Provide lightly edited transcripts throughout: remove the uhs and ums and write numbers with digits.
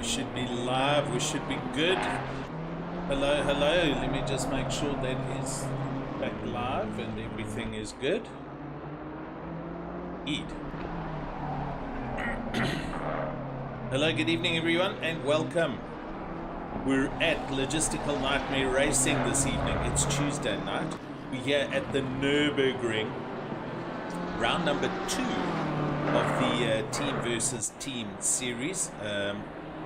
Should be live, we should be good. Hello, hello, let me just make sure that is back live and everything is good. Eat. Hello, good evening everyone and welcome. We're at Logistical Nightmare Racing this evening. It's Tuesday night. We're here at the Nürburgring, round number 2 of the team versus team series.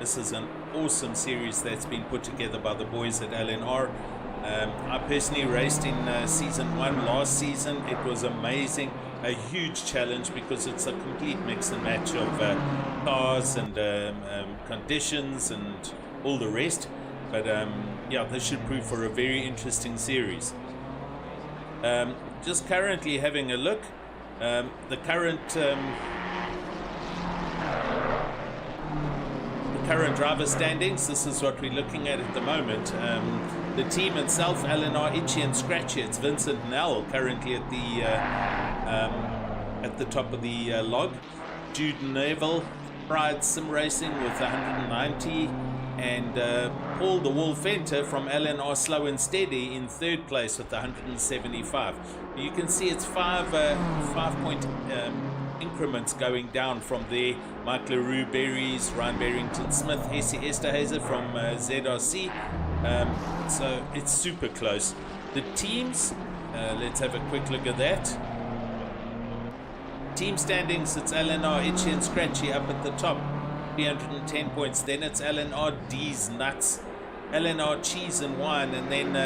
This is an awesome series that's been put together by the boys at LNR. I personally raced in season 1 last season. It was amazing, a huge challenge because it's a complete mix and match of cars and conditions and all the rest. But yeah, this should prove for a very interesting series. Just currently having a look, the current driver standings, this is what we're looking at the moment. The team itself, LNR Itchy and Scratchy, it's Vincent Nell currently at the top of the log. Jude Neville, Pride Simracing with 190, and Paul the Wolf Fenter from LNR Slow and Steady in 3rd place with 175. You can see it's 5-point increments going down from there. Mike LaRue, Berries, Ryan Barrington Smith, Essie Esterhazer from ZRC. So it's super close. The teams, let's have a quick look at that. Team standings, it's LNR Itchy and Scratchy up at the top, 310 points. Then it's LNR D's Nuts, LNR Cheese and Wine, and then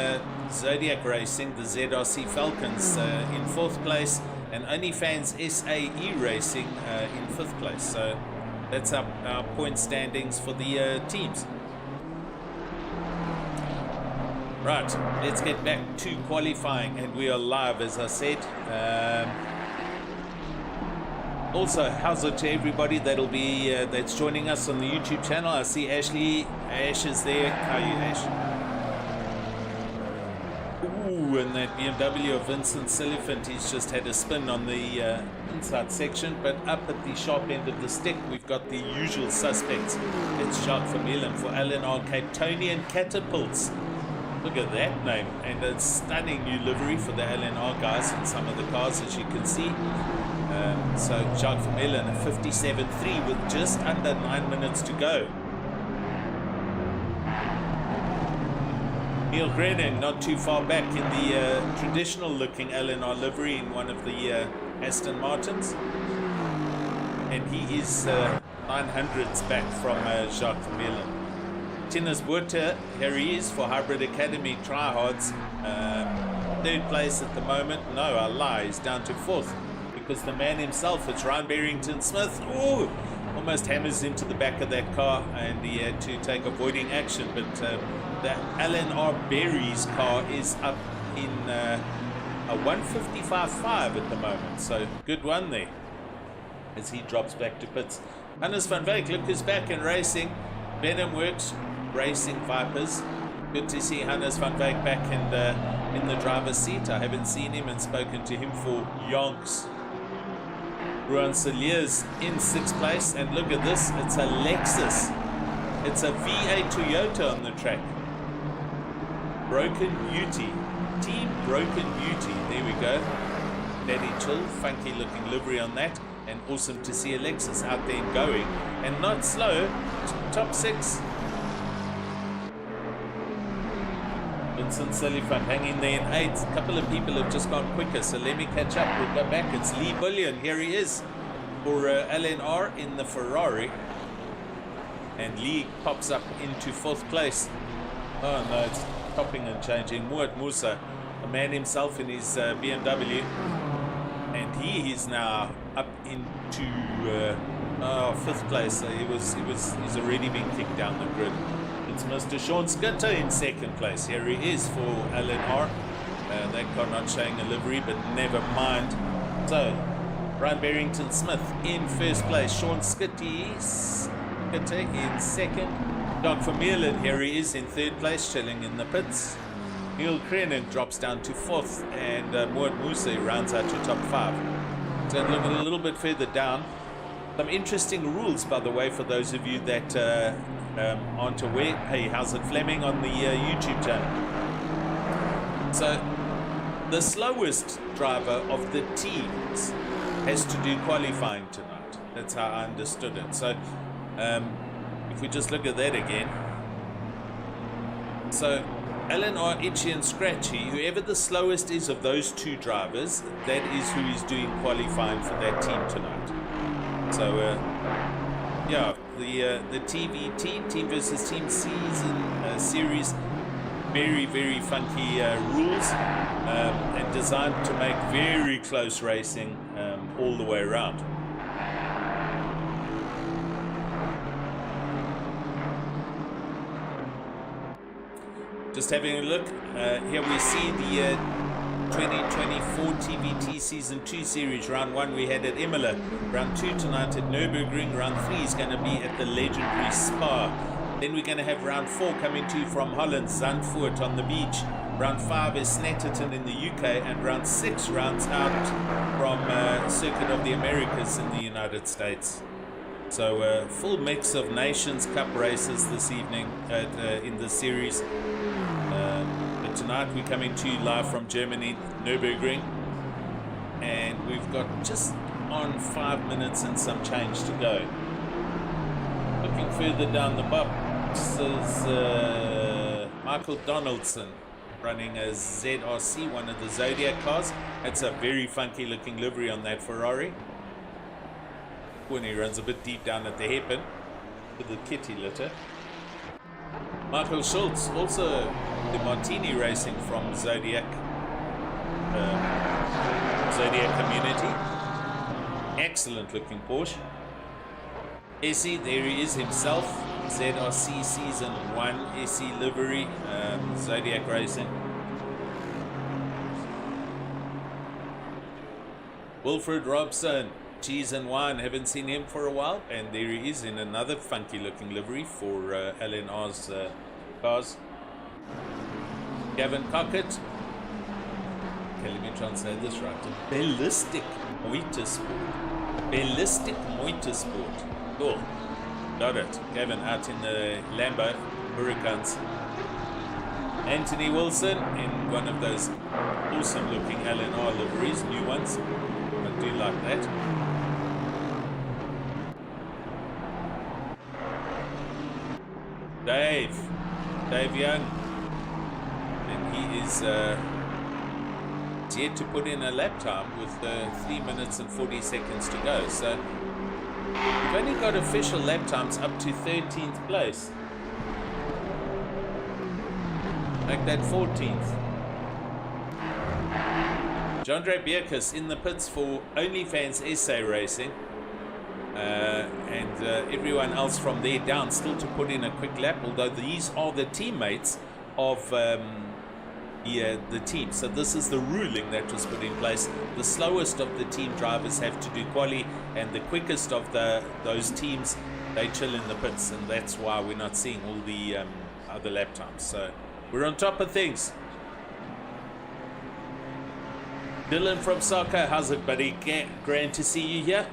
Zodiac Racing, the ZRC Falcons in 4th place, and OnlyFans SAE Racing in 5th place. So that's our point standings for the teams. Right, let's get back to qualifying, and we are live, as I said. Also, how's it to everybody that'll be that's joining us on the YouTube channel? I see Ashley. Ash is there. How are you, Ash? Ooh, and that BMW of Vincent Silliphant, he's just had a spin on the inside section. But up at the sharp end of the stick, we've got the usual suspects. It's Jacques Vermeulen for LNR Capetonian Catapults. Look at that name, and a stunning new livery for the LNR guys and some of the cars, as you can see. So Jacques Vermeulen, a 57.3 with just under 9 minutes to go. Neil Grennan not too far back in the traditional looking LNR livery in one of the Aston Martins. And he is 900s back from Jacques Vermeulen. Tinus Buerta, here he is for Hybrid Academy Tryhards. 3rd place at the moment. No, I lie, he's down to 4th. Because the man himself, it's Ryan Barrington Smith. Oh, almost hammers into the back of that car, and he had to take avoiding action. But the LNR Berry's car is up in a 155.5 at the moment, so good one there as he drops back to pits. Hannes van Wyk, look who's back in racing. Venom Works Racing Vipers. Good to see Hannes van Wyk back in the driver's seat. I haven't seen him and spoken to him for yonks. Ruan Celier's in 6th place, and look at this, it's a Lexus. It's a V8 Toyota on the track. Broken Beauty. Team Broken Beauty. There we go. Daddy Chill, funky looking livery on that. And awesome to see a Lexus out there and going. And not slow. Top 6. Vincent Sullivan hanging there in 8th. A couple of people have just gone quicker, so let me catch up. We'll go back. It's Lee Bullion. Here he is for LNR in the Ferrari. And Lee pops up into 4th place. Oh no, it's topping and changing. Muad Musa, a man himself in his BMW. And he is now up into 5th place. So he's already been kicked down the grid. It's Mr. Sean Skitter in 2nd place. Here he is for LNR. That car not showing a livery, but never mind. So, Brian Barrington Smith in 1st place. Sean Skitter in 2nd. Doug Vermeulen, here he is in 3rd place, chilling in the pits. Neil Krenig drops down to 4th, and Muad Musa rounds out to top 5. So look a little bit further down. Some interesting rules, by the way, for those of you that aren't aware. Hey, how's it, Fleming, on the YouTube channel? So, the slowest driver of the teams has to do qualifying tonight. That's how I understood it. So, if we just look at that again. So, LNR, Itchy and Scratchy, whoever the slowest is of those 2 drivers, that is who is doing qualifying for that team tonight. So, yeah, the TvT, Team versus Team series, very, very funky rules, and designed to make very close racing all the way around. Just having a look, here we see the 2024 TvT Season 2 Series. Round 1 we had at Imola. Round 2 tonight at Nürburgring. Round 3 is going to be at the legendary Spa. Then we're going to have round 4 coming to you from Holland, Zandvoort on the beach. Round 5 is Snetterton in the UK, and round 6 rounds out from Circuit of the Americas in the United States. So full mix of Nations Cup races this evening in the series. But tonight we're coming to you live from Germany, Nürburgring, and we've got just on 5 minutes and some change to go. Looking further down the box is Michael Donaldson running a ZRC, one of the Zodiac cars. That's a very funky looking livery on that Ferrari. When he runs a bit deep down at the hairpin with the kitty litter. Michael Schultz, also the Martini Racing from Zodiac community. Excellent looking Porsche. SE, there he is himself. ZRC Season 1 SE livery, Zodiac Racing. Wilfred Robson, Cheese and Wine, haven't seen him for a while, and there he is in another funky looking livery for LNR's cars. Gavin Cockett, okay, let me translate this right. Ballistic Motorsport. Ballistic Motorsport. Cool. Got it. Gavin out in the Lambo Hurricanes. Anthony Wilson in one of those awesome looking LNR liveries, new ones. I do like that. Dave Young, and he is yet to put in a lap time with 3 minutes and 40 seconds to go. So we've only got official lap times up to 13th place. Like that 14th. Jandre Bierkus in the pits for OnlyFans SA Racing. and everyone else from there down still to put in a quick lap, although these are the teammates of the team. So this is the ruling that was put in place. The slowest of the team drivers have to do quali, and the quickest of those teams, they chill in the pits, and that's why we're not seeing all the other lap times. So we're on top of things. Dylan from Soccer, how's it, buddy? Grand to see you here.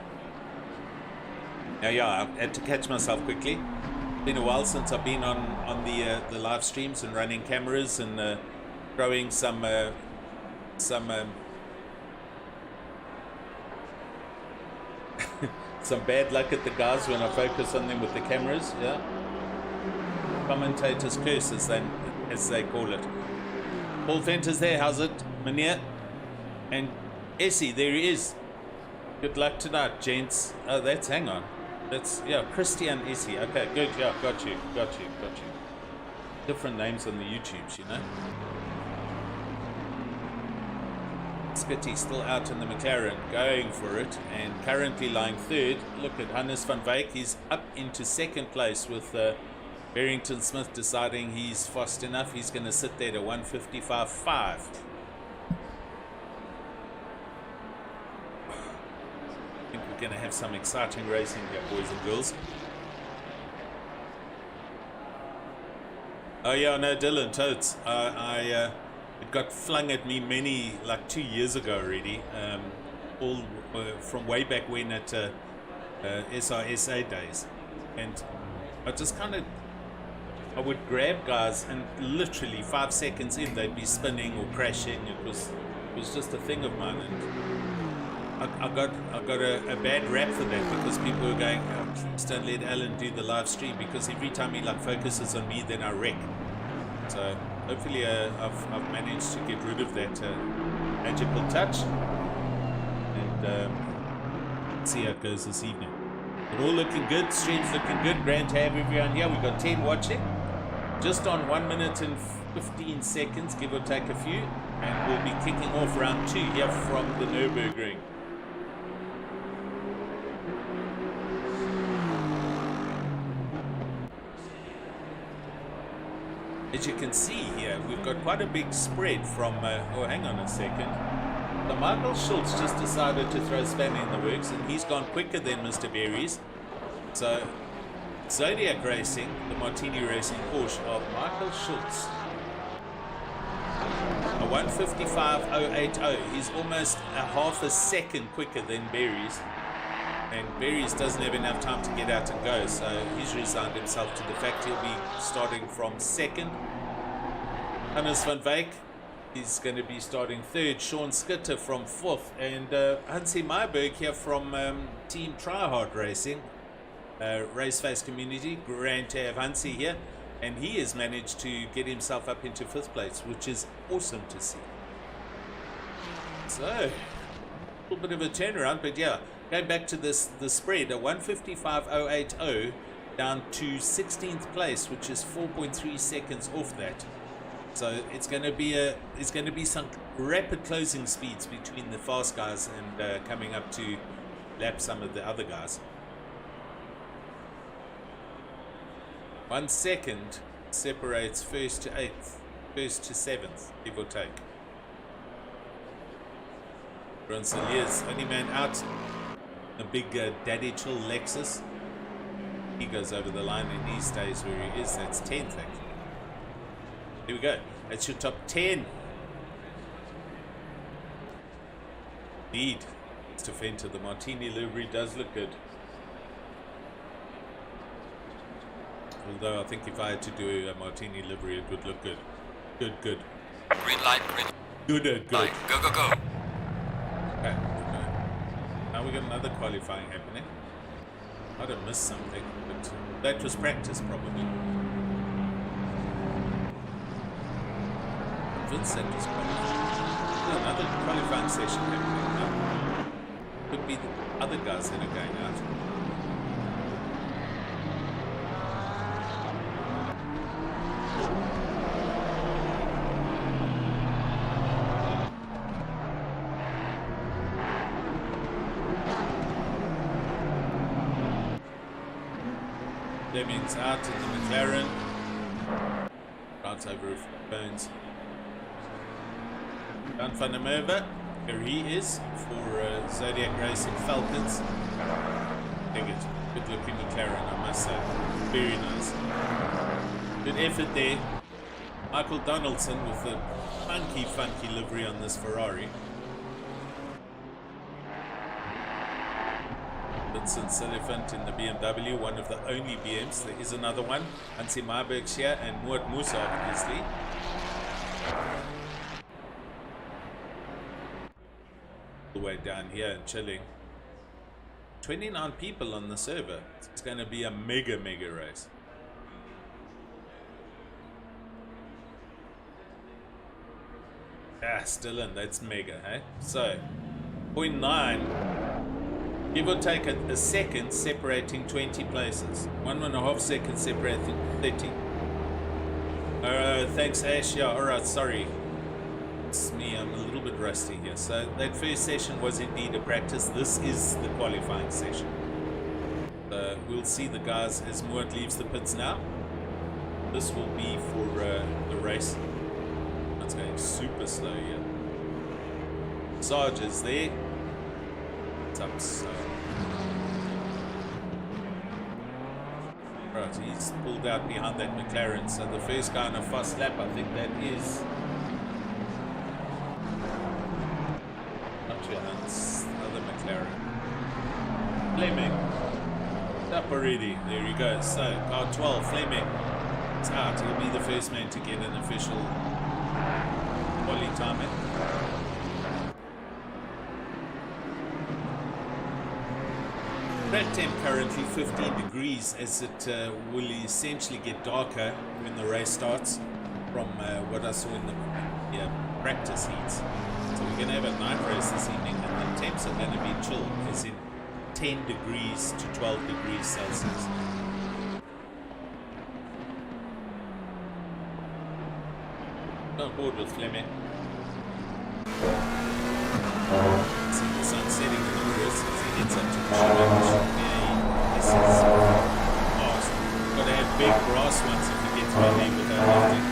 Now, yeah, I had to catch myself quickly. Been a while since I've been on the live streams and running cameras and throwing some bad luck at the guys when I focus on them with the cameras. Yeah, commentators' curses, as they call it. Paul Fenter's there. How's it, Mania? And Essie, there he is. Good luck tonight, gents. Oh, that's, hang on. That's, yeah, Christian Essie. Okay, good. Yeah, got you. Different names on the YouTubes, you know. Skitty still out in the McLaren, going for it, and currently lying third. Look at Hannes van Wyk. He's up into second place with Barrington Smith deciding he's fast enough. He's going to sit there at 155.5. Going to have some exciting racing here, boys and girls. Oh yeah, no, Dylan, totes. It got flung at me like 2 years ago already. All from way back when at SRSA days, and I just I would grab guys, and literally 5 seconds in, they'd be spinning or crashing. It was just a thing of mine, and I got a bad rap for that, because people were going, oh, please don't let Alan do the live stream, because every time he like focuses on me, then I wreck. So hopefully I've managed to get rid of that magical touch, and see how it goes this evening. But all looking good, stream's looking good. Grand to have everyone here. We've got 10 watching, just on 1 minute and 15 seconds, give or take a few, and we'll be kicking off round 2 here from the Nürburgring. As you can see here, we've got quite a big spread from, oh, hang on a second. So Michael Schultz just decided to throw spanner in the works, and he's gone quicker than Mr. Berries. So Zodiac Racing, the Martini Racing Porsche of Michael Schultz, a 155.080. He's almost a half a second quicker than Berries. And Berries doesn't have enough time to get out and go, so he's resigned himself to the fact he'll be starting from second. Hannes van Wyk is going to be starting third. Sean Skitter from fourth, and Hansi Meyerberg here from Team Tryhard Racing, Raceface Community. Grand to have Hansi here, and he has managed to get himself up into fifth place, which is awesome to see. So a little bit of a turnaround, but yeah. Going back to the spread, a 155.080 down to 16th place, which is 4.3 seconds off that. So it's going to be some rapid closing speeds between the fast guys and coming up to lap some of the other guys. 1 second separates first to 8th, first to 7th, give or take. Bronseliers, only man out. A big Daddy Chill Lexus. He goes over the line and he stays where he is. That's 10th actually. Here we go. That's your top 10. Indeed. Mr. Fenter, the Martini livery does look good. Although I think if I had to do a Martini livery, it would look good. Good. Green light, green. Good. Light. Go. Okay. Now we got another qualifying happening. I'd have missed something, but that was practice probably. Vincent was qualifying. Another qualifying session happening now. Could be the other guys that are going out. Fleming's out in the McLaren. Right over of Bones. Down van der Merwe. Here he is for Zodiac Racing Falcons. Dig it. Good looking McLaren, I must say. Very nice. Good effort there. Michael Donaldson with a funky livery on this Ferrari. Vincent Silifant in the BMW, one of the only BMs. There is another one. Hansi Marberg's here and Muad Musa, obviously. All the way down here and chilling. 29 people on the server. It's going to be a mega race. Ah, still in. That's mega, hey? So, 0.9, give or take a second separating 20 places. 1.5 seconds separating 30. Thanks, Ash. Yeah, alright, sorry. It's me, I'm a little bit rusty here. So, that first session was indeed a practice. This is the qualifying session. We'll see the guys as Muad leaves the pits now. This will be for the race. It's going super slow here. Sarge is there. It's up so. Right, he's pulled out behind that McLaren. So the first guy on a fast lap, I think that is not Johannes, the other McLaren. Fleming. It's up already. There he goes. So car 12, Fleming. It's out. He'll be the first man to get an official quali timing. Track temp currently 15 degrees as it will essentially get darker when the race starts from what I saw in the practice heats. So we're going to have a night race this evening and the temps are going to be chill, as in 10 degrees to 12 degrees Celsius. On board with Fleming. See the sun setting in the west as he heads up to the sugar. This is fast. Got to have big grass ones if he gets my name without lifting.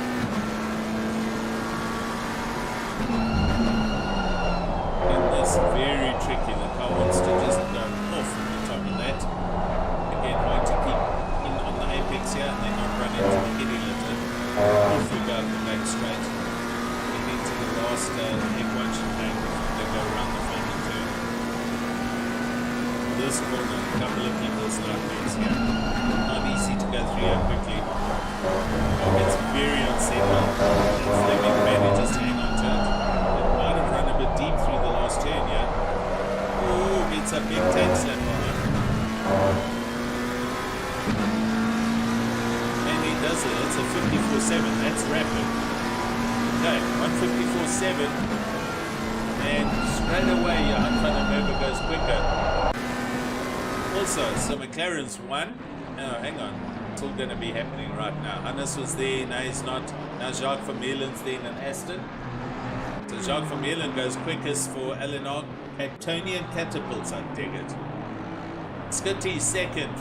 And this very tricky. The car wants to just go off on the top of that. Again, hard to keep in on the apex here and then not run into the giddy lift. Off we go the back straight. Into the last F1 chicane they go around the final turn. This corner, a couple of people's nightmares here. Not easy to go through here quickly. It's very unsettled. Fleming manages to hang on to it. It might have run a bit deep through the last turn here. Oh, gets a big tail slap on him. And he does it. It's a 54.7. That's rapid. Okay, 154.7, and straight away Johan van der Merwe goes quicker. Also, so McLaren's won. Oh, hang on, it's all going to be happening right now. Hannes was there, now he's not. Now Jacques Vermeulen's there in an Aston. So Jacques Vermeulen goes quickest for LNR Captonian Catapults, I dig it. Skitty second,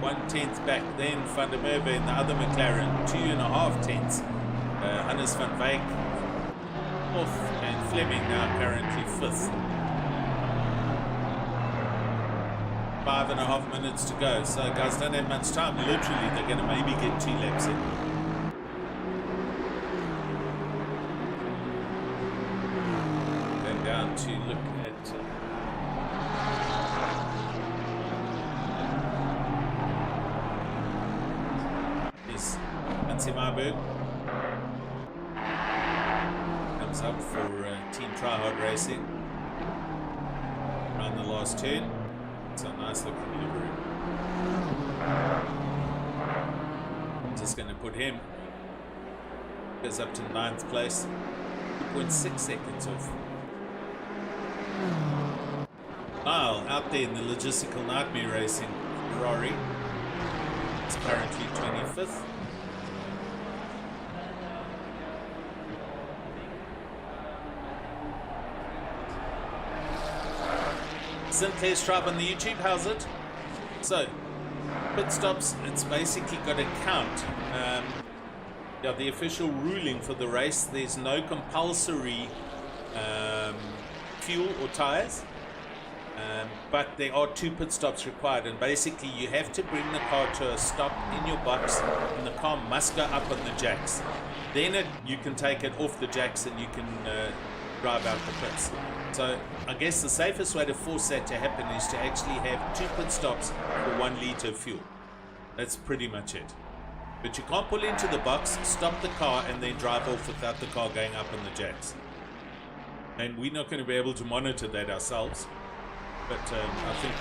1/10 back then. Van der Merwe in the other McLaren, 2.5 tenths. Hannes van Wyk fourth, and Fleming now currently fifth. 5.5 minutes to go, so guys don't have much time. Literally, they're going to maybe get 2 laps in. Going down to look at is Hansi Marberg. Up for Team Tryhard Racing around the last turn. It's a nice looking livery. Just going to put him, goes up to 9th place, 2.6 seconds off. Lyle out there in the Logistical Nightmare Racing Ferrari. It's currently 25th. Sinclair's Tribe on the YouTube, how's it? So, pit stops, it's basically got to count. Yeah, the official ruling for the race, there's no compulsory fuel or tires, but there are 2 pit stops required, and basically you have to bring the car to a stop in your box, and the car must go up on the jacks. Then you can take it off the jacks and you can drive out the pits. So I guess the safest way to force that to happen is to actually have 2 pit stops for 1 litre of fuel. That's pretty much it. But you can't pull into the box, stop the car, and then drive off without the car going up on the jacks. And we're not going to be able to monitor that ourselves. But I think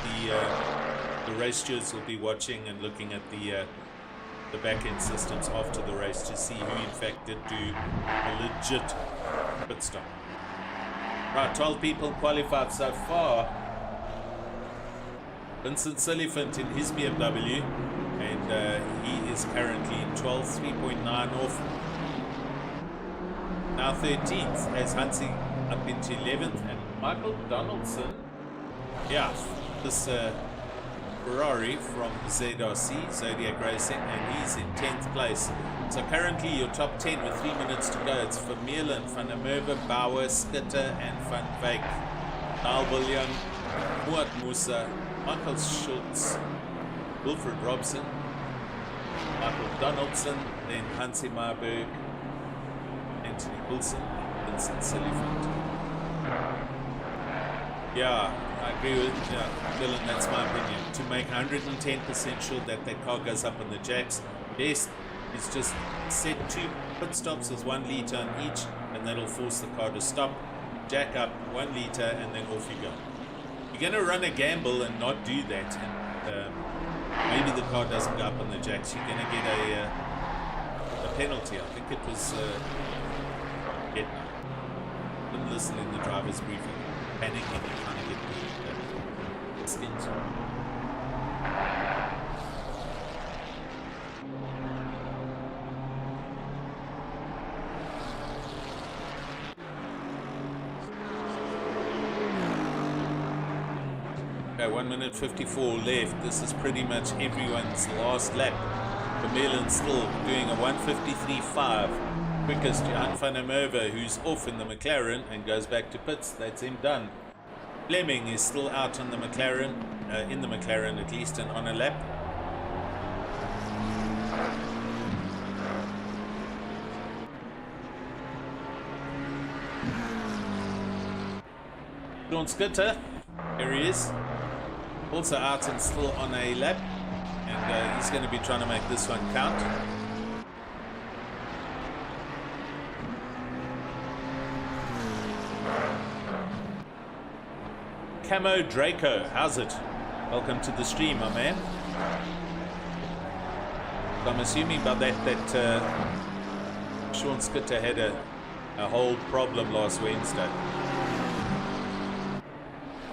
the race stewards will be watching and looking at the back-end systems after the race to see who in fact did do a legit pit stop. Right, 12 people qualified so far. Vincent Silifant in his BMW, and he is currently in 12th, 3.9 off. Now 13th as Hansi up into 11th, and Michael Donaldson, yeah, this Ferrari from ZRC, Zodiac Racing, and he's in 10th place. So currently your top 10 with 3 minutes to go. It's Vermeulen, Van der Merwe, Bauer, Skitter, and Van Wyk. Niall William, Muat Musa, Michael Schultz, Wilfred Robson, Michael Donaldson, then Hansi Marburg, Anthony Wilson, Vincent Silifant. Yeah, I agree with Dylan, that's my opinion. To make 110% sure that that car goes up on the jacks, best is just set 2 pit stops as 1 litre on each, and that'll force the car to stop, jack up 1 litre, and then off you go. You're going to run a gamble and not do that, and maybe the car doesn't go up on the jacks. You're going to get a penalty. I think it was didn't listen in the driver's briefing, panicking and trying to get the skins. Okay, 1 minute 54 left. This is pretty much everyone's last lap. Vermeulen still doing a 1:53.5. Quickest Johan van der Merwe, who's off in the McLaren and goes back to pits. That's him done. Fleming is still out on the McLaren, in the McLaren at least, and on a lap. Sean Skitter, here he is, also out and still on a lap, and he's going to be trying to make this one count. Camo Draco, how's it? Welcome to the stream, my man. I'm assuming by that Sean Skitter had a whole problem last Wednesday.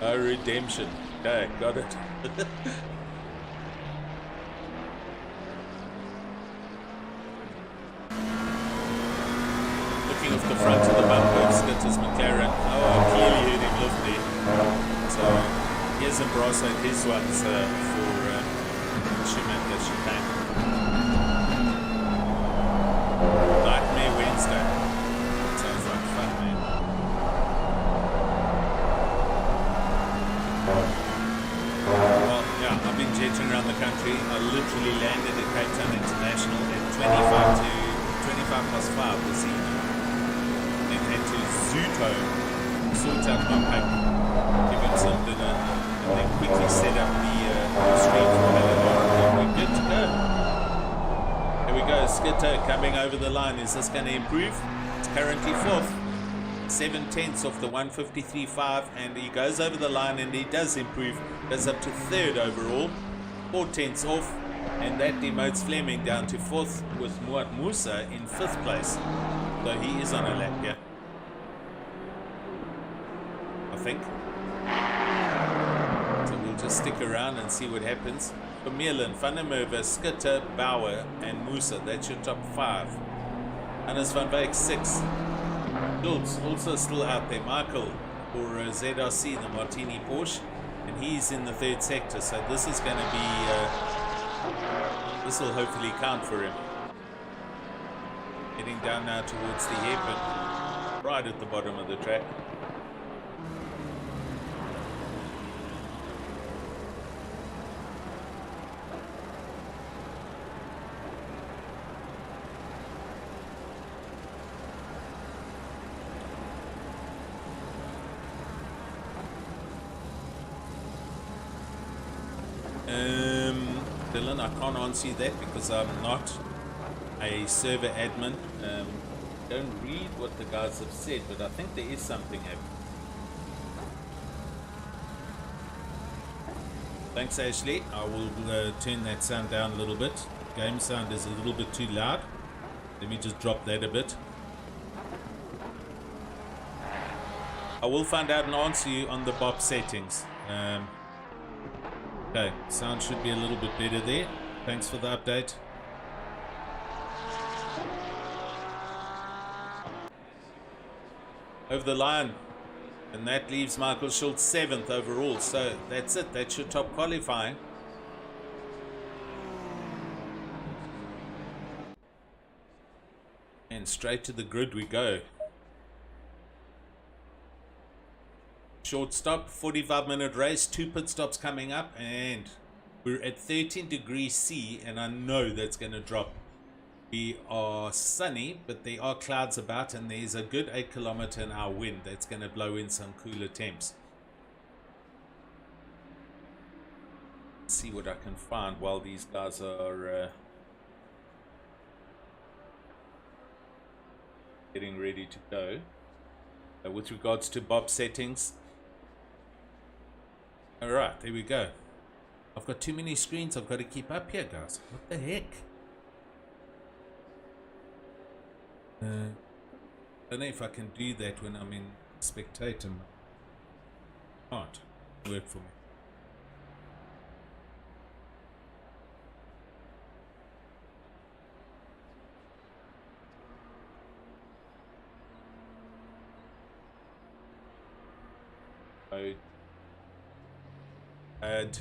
Oh, redemption. Okay, got it. Looking off the front of the bumper of Skitter's McLaren. Oh, I clearly heard him lift there. So here's Ambrose and his ones for Schumacher chicane. Nightmare Wednesday. Sounds like fun, man. Well, yeah, I've been jetting around the country. I literally landed at Cape Town International at 25 + 5 this evening. Then head to Zuto, sort out my pack, give him some dinner, and then quickly set up the stream for LNR, and we're good to go. Here we go, Skitter coming over the line. Is this going to improve? It's currently 4th, 7/10 off the 1:53.5, and he goes over the line and he does improve, goes up to 3rd overall, 4/10 off, and that demotes Fleming down to 4th with Muat Musa in 5th place. So he is on a lap here, I think. So we'll just stick around and see what happens. Vermeulen, Van der Merwe, Skitter, Bauer, and Musa. That's your top 5. Hannes van Wyk 6. Schultz also still out there. Michael for ZRC, the Martini Porsche, and he's in the 3rd sector. So this is going to be This will hopefully count for him. Heading down now towards the hairpin, right at the bottom of the track. Dylan, I can't answer you that because I'm not a server admin. Don't read what the guys have said, but I think there is something happening. Thanks, Ashley. I will turn that sound down a little bit. Game sound is a little bit too loud. Let me just drop that a bit. I will find out and answer you on the BOP settings. Okay, sound should be a little bit better there. Thanks for the update. Over the line. And that leaves Michael Schultz 7th overall. So that's it. That's your top qualifying. And straight to the grid we go. Short stop, 45-minute race, 2 pit stops coming up, and we're at 13 degrees C, and I know that's going to drop. We are sunny, but there are clouds about, and there's a good 8 km/h wind that's going to blow in some cooler temps. Let's see what I can find while these guys are getting ready to go. With regards to BOP settings. Alright, there we go. I've got too many screens I've got to keep up here, guys. What the heck? I don't know if I can do that when I'm in spectator mode. Can't work for me. Add,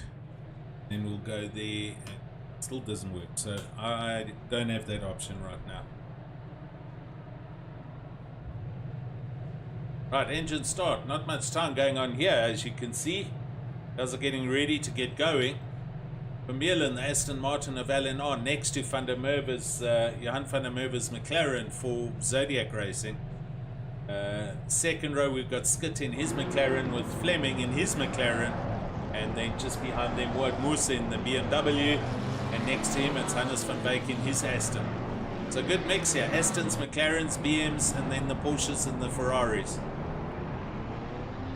then we'll go there. It still doesn't work, so I don't have that option right now. Right, engine start. Not much time going on here, as you can see. Guys are getting ready to get going. Vermeulen, the Aston Martin of LNR, next to Van der Merwe's, Johan van der Merwe's McLaren for Zodiac Racing. Second row, we've got Skit in his McLaren with Fleming in his McLaren. And then just behind them, Wout Moose in the BMW. And next to him, it's Hannes van Beek in his Aston. So good mix here. Astons, McLarens, BMs, and then the Porsches and the Ferraris.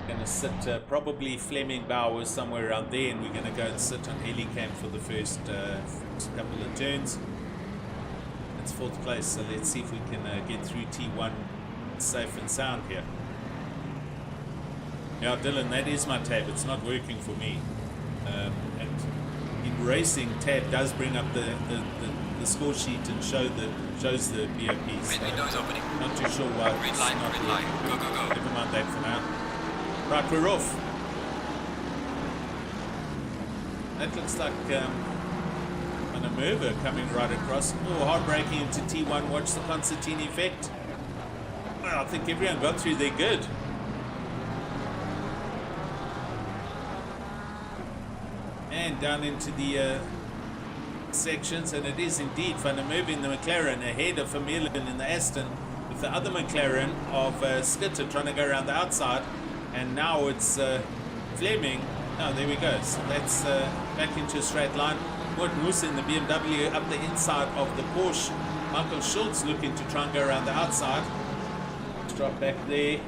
Going to sit probably Fleming Bauer somewhere around there. And we're going to go and sit on Helicam for the first couple of turns. It's 4th place, so let's see if we can get through T1 safe and sound here. Yeah, Dylan, that is my tab. It's not working for me. And in racing, tab does bring up the score sheet and shows the BOPs. So not too sure why it's not working. Go. Never mind that for now. Right, we're off. That looks like Van der Merwe coming right across. Oh, hard braking into T1. Watch the Constantine effect. Well, I think everyone got through there good. And down into the sections, and it is indeed Van der Merwe in the McLaren ahead of Vermeulen in the Aston, with the other McLaren of Skitter trying to go around the outside, and now it's Fleming. Oh, there we go. So that's back into a straight line. Wout Moose in the BMW up the inside of the Porsche. Michael Schultz looking to try and go around the outside. Let's drop back there.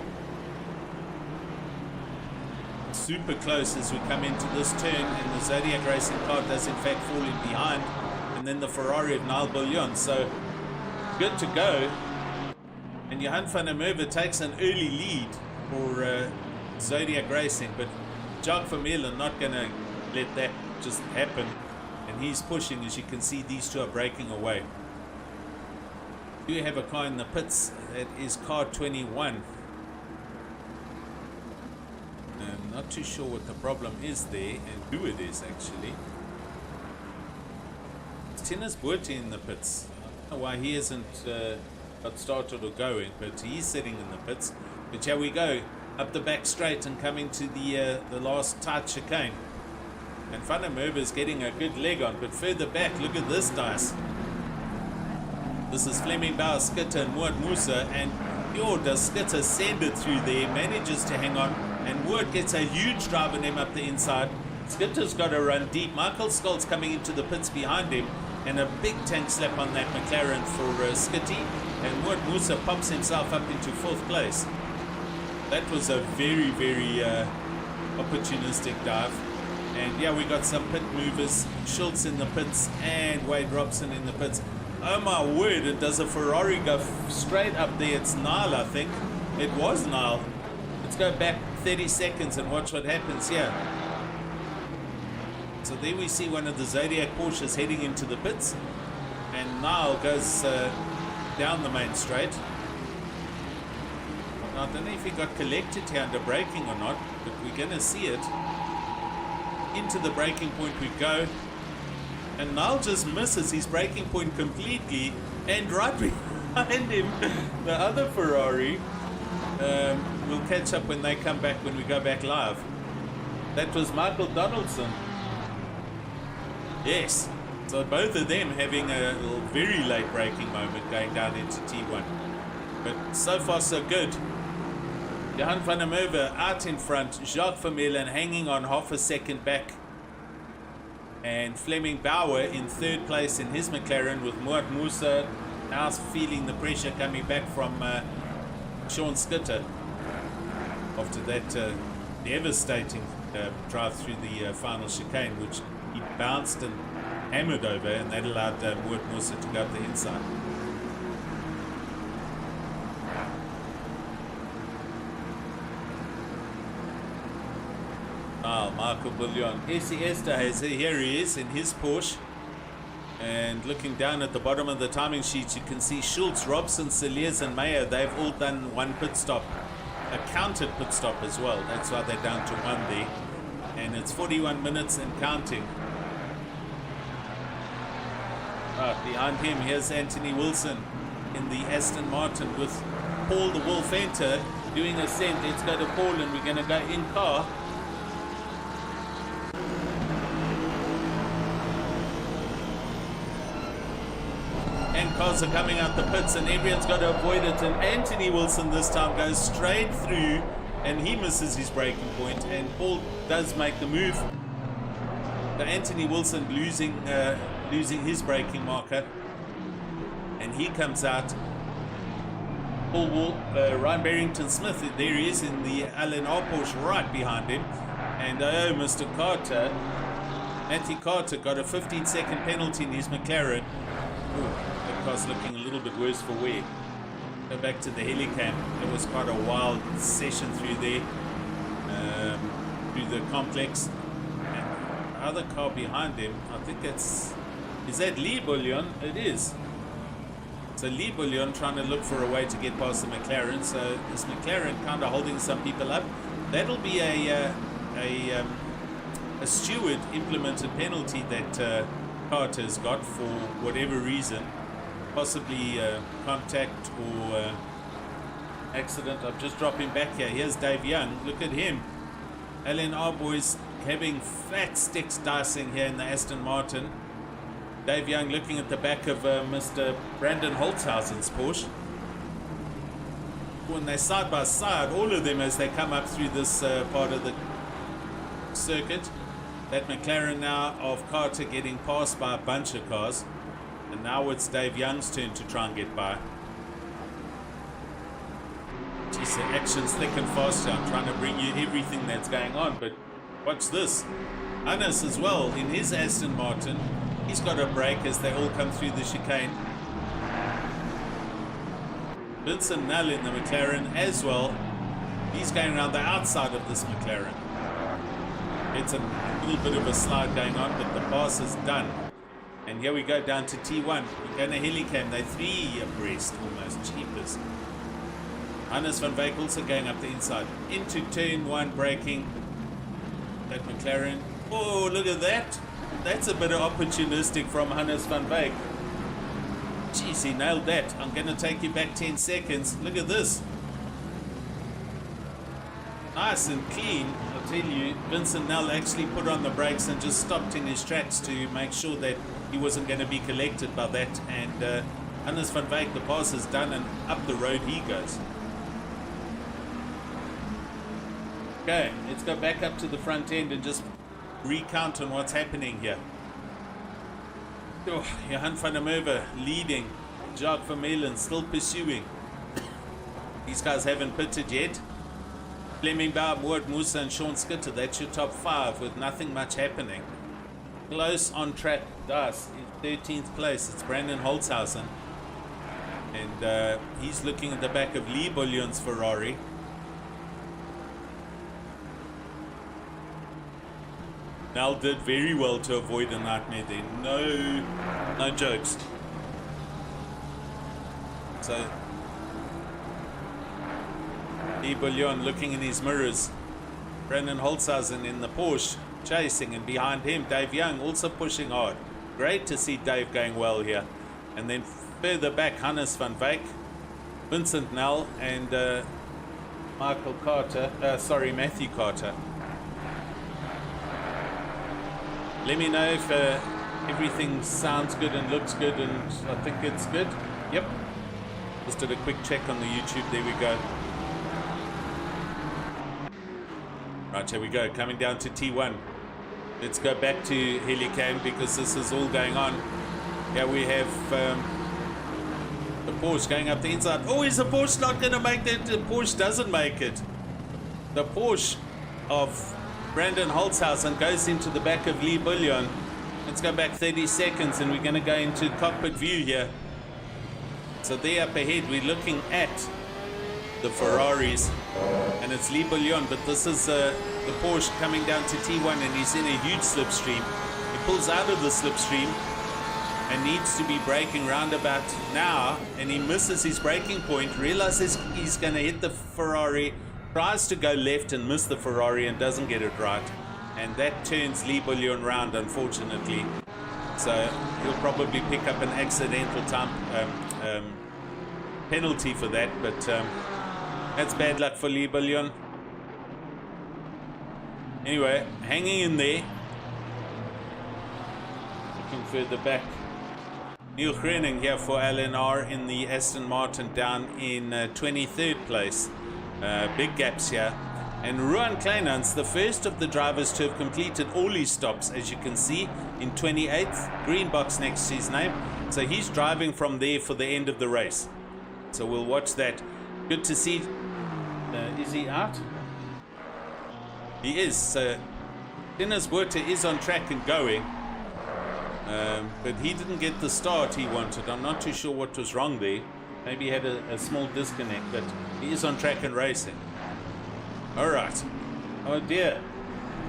Super close as we come into this turn, and the Zodiac Racing car does in fact fall in behind, and then the Ferrari of Niall Bouillon. So good to go, and Johan van der Merwe takes an early lead for Zodiac Racing, but Jacques Vermeulen not going to let that just happen, and he's pushing. As you can see, these two are breaking away. We do have a car in the pits. That is car 21. I'm not too sure what the problem is there and who it is actually. Martinez Buerti in the pits. I don't know why he hasn't got started or going, but he's sitting in the pits. But here we go, up the back straight and coming to the last tight chicane. And Van der Merwe is getting a good leg on, but further back, look at this dice. This is Fleming Bauer, Skitter and Wout Musa, and does Skitter send it through there, manages to hang on, and Wout gets a huge drive on him up the inside. Skitter's got to run deep. Michael Skolt's coming into the pits behind him, and a big tank slap on that McLaren for Skitty, and Wout Musa pops himself up into 4th place. That was a very, very opportunistic dive. And yeah, we got some pit movers, Schultz in the pits and Wade Robson in the pits. Oh my word, and does a Ferrari go straight up there? It's Nile, I think. It was Nile. Let's go back 30 seconds and watch what happens here. So there we see one of the Zodiac Porsches heading into the pits, and Nile goes down the main straight. Now, I don't know if he got collected here under braking or not, but we're going to see it. Into the braking point we go, and Nile just misses his braking point completely, and right behind him, the other Ferrari will catch up when they come back, when we go back live. That was Michael Donaldson. Yes, so both of them having a very late braking moment going down into T1. But so far so good. Johan van der Merwe out in front, Jacques Vermeulen hanging on half a second back, and Fleming Bauer in 3rd place in his McLaren, with Wout Musa now feeling the pressure coming back from Sean Skitter after that devastating drive through the final chicane, which he bounced and hammered over, and that allowed Wout Musa to go up the inside. Michael Bouillon. SES days, here he is in his Porsche, and looking down at the bottom of the timing sheet, you can see Schultz, Robson, Saliers and Mayer, they've all done one pit stop, a counted pit stop as well. That's why they're down to 1 there, and it's 41 minutes and counting. Behind him, here's Anthony Wilson in the Aston Martin with Paul the Wolf Enter doing a scent. Let's go to Paul, and we're going to go in car. And cars are coming out the pits, and everyone's got to avoid it, and Anthony Wilson this time goes straight through, and he misses his braking point, and Paul does make the move. So Anthony Wilson losing his braking marker, and he comes out. Ryan Barrington Smith, there he is in the LNR Porsche right behind him, and Mr. Carter, Matthew Carter, got a 15-second penalty in his McLaren. The car's looking a little bit worse for wear. Go back to the helicam. It was quite a wild session through there, through the complex. And the other car behind him, I think is that Lee Bouillon? It is. So Lee Bouillon trying to look for a way to get past the McLaren. So this McLaren kind of holding some people up. That'll be a steward implemented penalty that Carter's got for whatever reason, possibly contact or accident. I'm just dropping back here. Here's Dave Young. Look at him. LNR boys having fat sticks dicing here in the Aston Martin. Dave Young looking at the back of Mr. Brandon Holtzhausen's Porsche. When they're side by side, all of them, as they come up through this part of the circuit. That McLaren now of Carter getting passed by a bunch of cars. And now it's Dave Young's turn to try and get by. Geez, the action's thick and fast here. I'm trying to bring you everything that's going on, but watch this. Hannes as well in his Aston Martin. He's got a break as they all come through the chicane. Vincent Null in the McLaren as well. He's going around the outside of this McLaren. It's a little bit of a slide going on, but the pass is done. And here we go down to T1. We're going to helicam. They're 3 abreast almost. Cheapers. Hannes van Wyk also going up the inside. Into turn 1, braking. That McLaren. Oh, look at that. That's a bit opportunistic from Hannes van Wyk. Jeez, he nailed that. I'm going to take you back 10 seconds. Look at this. Nice and clean. I'll tell you, Vincent Nel actually put on the brakes and just stopped in his tracks to make sure that he wasn't going to be collected by that. And Hannes van Wyk, the pass is done, and up the road he goes. Okay, let's go back up to the front end and just recount on what's happening here. Oh, Johan van der Merwe leading. Jacques Vermeulen still pursuing. These guys haven't pitted yet. Fleming Bauer, Moord Musa and Sean Skitter. That's your top 5 with nothing much happening. Close on track. Das in 13th place. It's Brandon Holzhausen. And he's looking at the back of Lee Bullion's Ferrari. Nel did very well to avoid a nightmare there. No jokes. So Lee Bullion looking in his mirrors. Brandon Holzhausen in the Porsche chasing, and behind him Dave Young also pushing hard. Great to see Dave going well here. And then further back, Hannes van Wyk, Vincent Nel, and Matthew Carter. Let me know if everything sounds good and looks good, and I think it's good. Yep. Just did a quick check on the YouTube. There we go. Right, here we go. Coming down to T1. Let's go back to Helicam because this is all going on. Here we have the Porsche going up the inside. Oh, is the Porsche not going to make that? The Porsche doesn't make it. The Porsche of Brandon Holzhausen goes into the back of Lee Bullion. Let's go back 30 seconds and we're going to go into cockpit view here. So there up ahead we're looking at the Ferraris and it's Lee Bullion, but this is the Porsche coming down to T1 and he's in a huge slipstream. He pulls out of the slipstream and needs to be braking roundabout now, and he misses his braking point, realizes he's going to hit the Ferrari, tries to go left and miss the Ferrari and doesn't get it right, and that turns Lee Bullion round, unfortunately. So he'll probably pick up an accidental time penalty for that, but that's bad luck for Lee Bullion. Anyway, hanging in there. Looking further back, Neil Groening here for LNR in the Aston Martin down in 23rd place. Big gaps here. And Ruan Kleinans, the first of the drivers to have completed all his stops, as you can see, in 28th, green box next to his name. So he's driving from there for the end of the race. So we'll watch that. Good to see. Is he out? He is. Dennis Werter is on track and going. But he didn't get the start he wanted. I'm not too sure what was wrong there. Maybe he had a small disconnect, but he is on track and racing. Alright. Oh dear.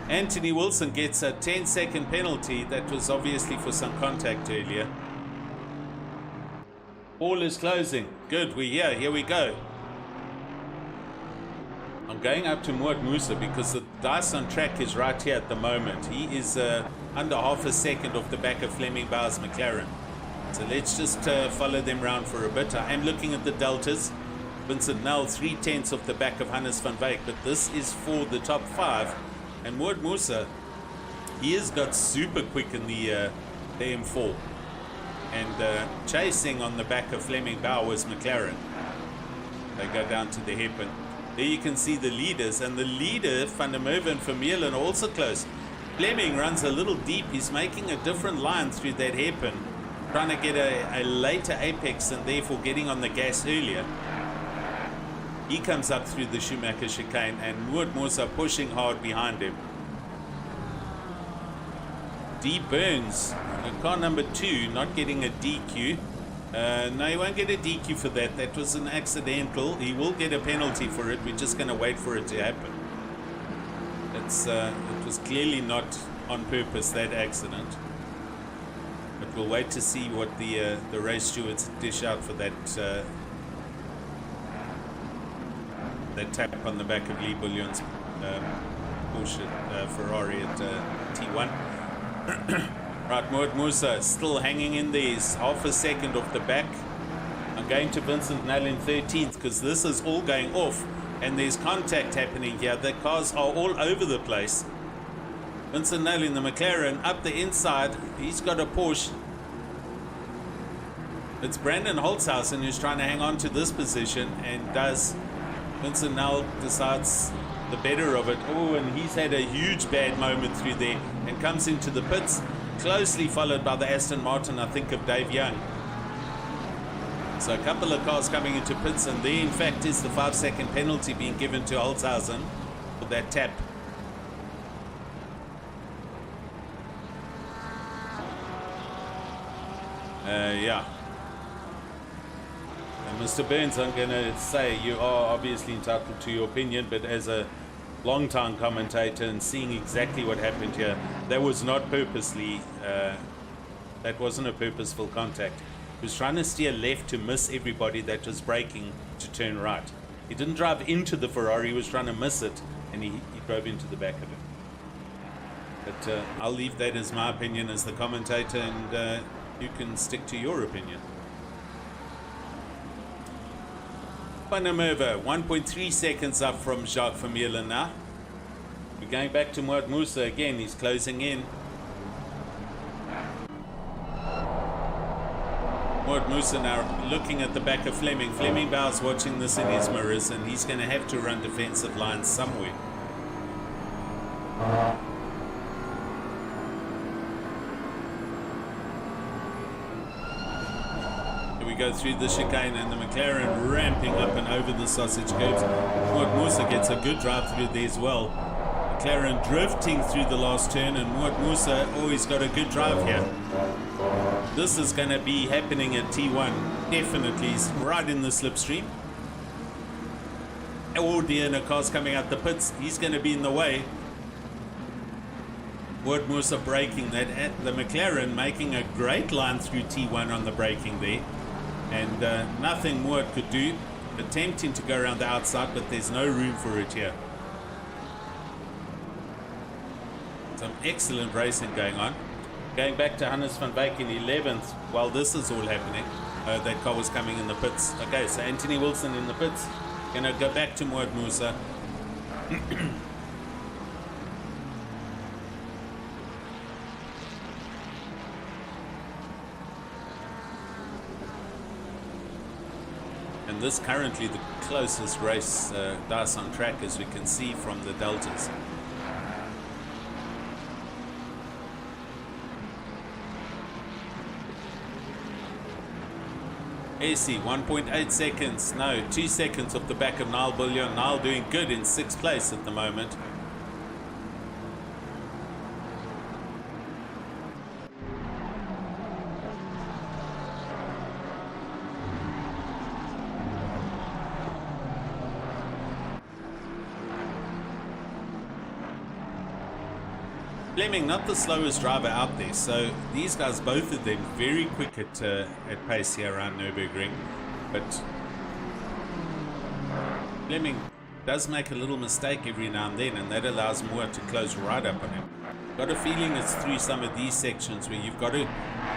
Anthony Wilson gets a 10-second penalty. That was obviously for some contact earlier. Ball is closing. Good, we're here. Here we go. I'm going up to Moord Musa because the dice on track is right here at the moment. He is under half a second off the back of Fleming Bauer's McLaren. So let's just follow them round for a bit. I am looking at the deltas. Vincent Nel 3/10 off the back of Hannes van Wyk, but this is for the top 5. And Moord Musa, he has got super quick in the M4. And chasing on the back of Fleming Bauer's McLaren. They go down to the hairpin. There you can see the leaders, and the leader, Van der Merwe and Vermeulen, are also close. Fleming runs a little deep. He's making a different line through that hairpin, trying to get a later apex and therefore getting on the gas earlier. He comes up through the Schumacher chicane and Moord Musa pushing hard behind him. D Burns, car number 2, not getting a DQ. No, he won't get a DQ for that. That was an accidental. He will get a penalty for it. We're just going to wait for it to happen. It was clearly not on purpose, that accident. But we'll wait to see what the race stewards dish out for that that tap on the back of Lee Bullion's Porsche Ferrari at T1. Right, Moed Musa still hanging in there. He's half a second off the back. I'm going to Vincent Nell in 13th because this is all going off and there's contact happening here. The cars are all over the place. Vincent Nell in the McLaren up the inside. He's got a Porsche. It's Brandon Holzhausen who's trying to hang on to this position, and does. Vincent Nell decides the better of it. Oh, and he's had a huge bad moment through there and comes into the pits, closely followed by the Aston Martin, I think, of Dave Young. So a couple of cars coming into pits, and there in fact is the 5-second penalty being given to Holzhausen for that tap. Yeah. Mr. Burns, I'm going to say you are obviously entitled to your opinion, but as a long-time commentator and seeing exactly what happened here, that was not purposely, that wasn't a purposeful contact. He was trying to steer left to miss everybody that was braking to turn right. He didn't drive into the Ferrari, he was trying to miss it, and he drove into the back of it. But I'll leave that as my opinion as the commentator, and you can stick to your opinion. Panamova, 1.3 seconds up from Jacques Vermeulen now. We're going back to Moed Musa again. He's closing in. Moed Musa now looking at the back of Fleming. Fleming Bauer's watching this in his mirrors, and he's going to have to run defensive lines somewhere. We go through the chicane, and the McLaren ramping up and over the sausage curbs. Moed Musa gets a good drive through there as well. McLaren drifting through the last turn, and Moed Musa always got a good drive here. This is going to be happening at T1. Definitely. He's right in the slipstream. Oh dear, and a car's coming out the pits. He's going to be in the way. Moed Musa braking that at the McLaren, making a great line through T1 on the braking there. And nothing Moed could do, attempting to go around the outside, but there's no room for it here. Some excellent racing going on. Going back to Hannes van Wyk in 11th while this is all happening. That car was coming in the pits. Okay, so Anthony Wilson in the pits. Gonna go back to Moed Musa. And this currently the closest race dice on track, as we can see from the deltas. AC 1.8 seconds, no, 2 seconds off the back of Niall Bullion. Niall doing good in 6th place at the moment. Fleming, not the slowest driver out there, so these guys, both of them, very quick at pace here around Nürburgring. But Fleming does make a little mistake every now and then, and that allows Moed to close right up on him. Got a feeling it's through some of these sections where you've got to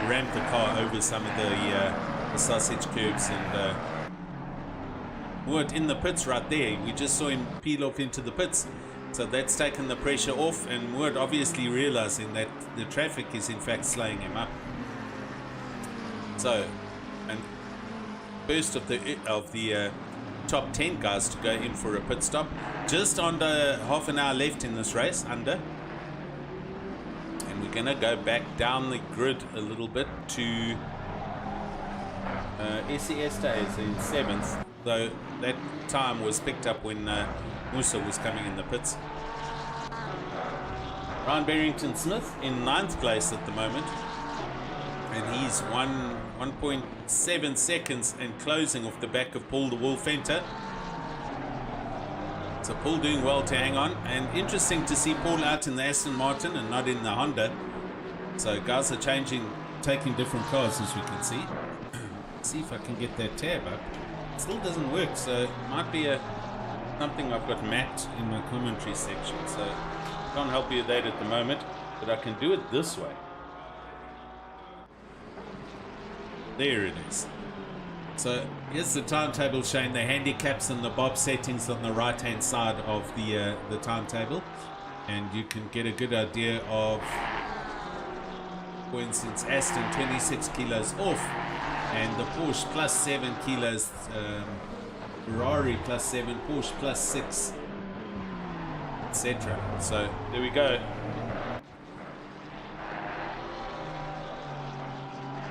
ramp the car over some of the sausage curbs, and Moed in the pits right there. We just saw him peel off into the pits. So that's taken the pressure off, and Moed obviously realizing that the traffic is in fact slowing him up. So, and first of the top 10 guys to go in for a pit stop. Just under half an hour left in this race, under. And we're going to go back down the grid a little bit to SES days in 7th, though that time was picked up when Musa was coming in the pits. Ryan Barrington Smith in 9th place at the moment, and he's 1.7 seconds and closing off the back of Paul the Wolf Venter. So Paul doing well to hang on, and interesting to see Paul out in the Aston Martin and not in the Honda. So guys are changing, taking different cars, as we can see. Let's see if I can get that tab up. It still doesn't work, so it might be something I've got mapped in my commentary section, so can't help you with that at the moment. but I can do it this way. There it is. So here's the timetable showing the handicaps and the bob settings on the right hand side of the timetable, and you can get a good idea of, for instance, Aston 26 kilos off, and the Porsche plus 7 kilos, Ferrari plus 7, Porsche plus 6, etc. So there we go.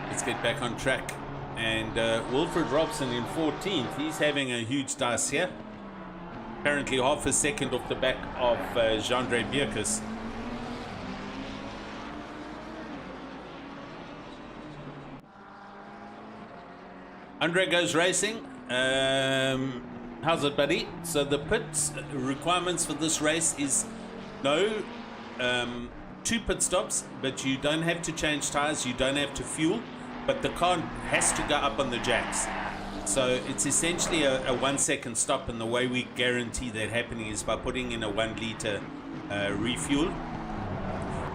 Let's get back on track. And Wilfred Robson in 14th. He's having a huge dice here. Apparently half a second off the back of Jandre Bierkes. Andre goes racing. How's it, buddy? So the pit requirements for this race is no 2 pit stops, but you don't have to change tires, you don't have to fuel, but the car has to go up on the jacks. So it's essentially a 1 second stop, and the way we guarantee that happening is by putting in a 1 liter refuel.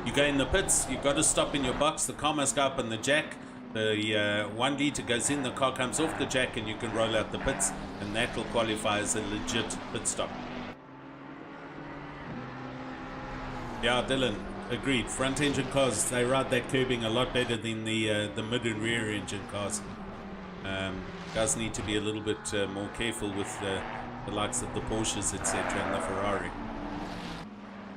You go in the pits, you've got to stop in your box, the car must go up on the jack, the 1 liter goes in, the car comes off the jack, and you can roll out the pits, and that will qualify as a legit pit stop. Yeah, Dylan, agreed. Front engine cars, they ride that curbing a lot better than the mid and rear engine cars. Guys need to be a little bit more careful with the likes of the Porsches, etc., and the Ferrari.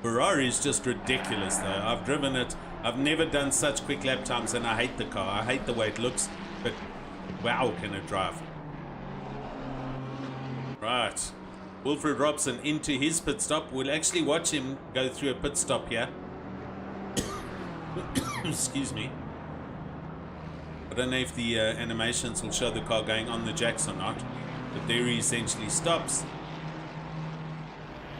Ferrari is just ridiculous though. I've driven it. I've never done such quick lap times, and I hate the car. I hate the way it looks, but wow, can it drive. Right. Wilfred Robson into his pit stop. We'll actually watch him go through a pit stop here. Excuse me. I don't know if the animations will show the car going on the jacks or not, but there he essentially stops.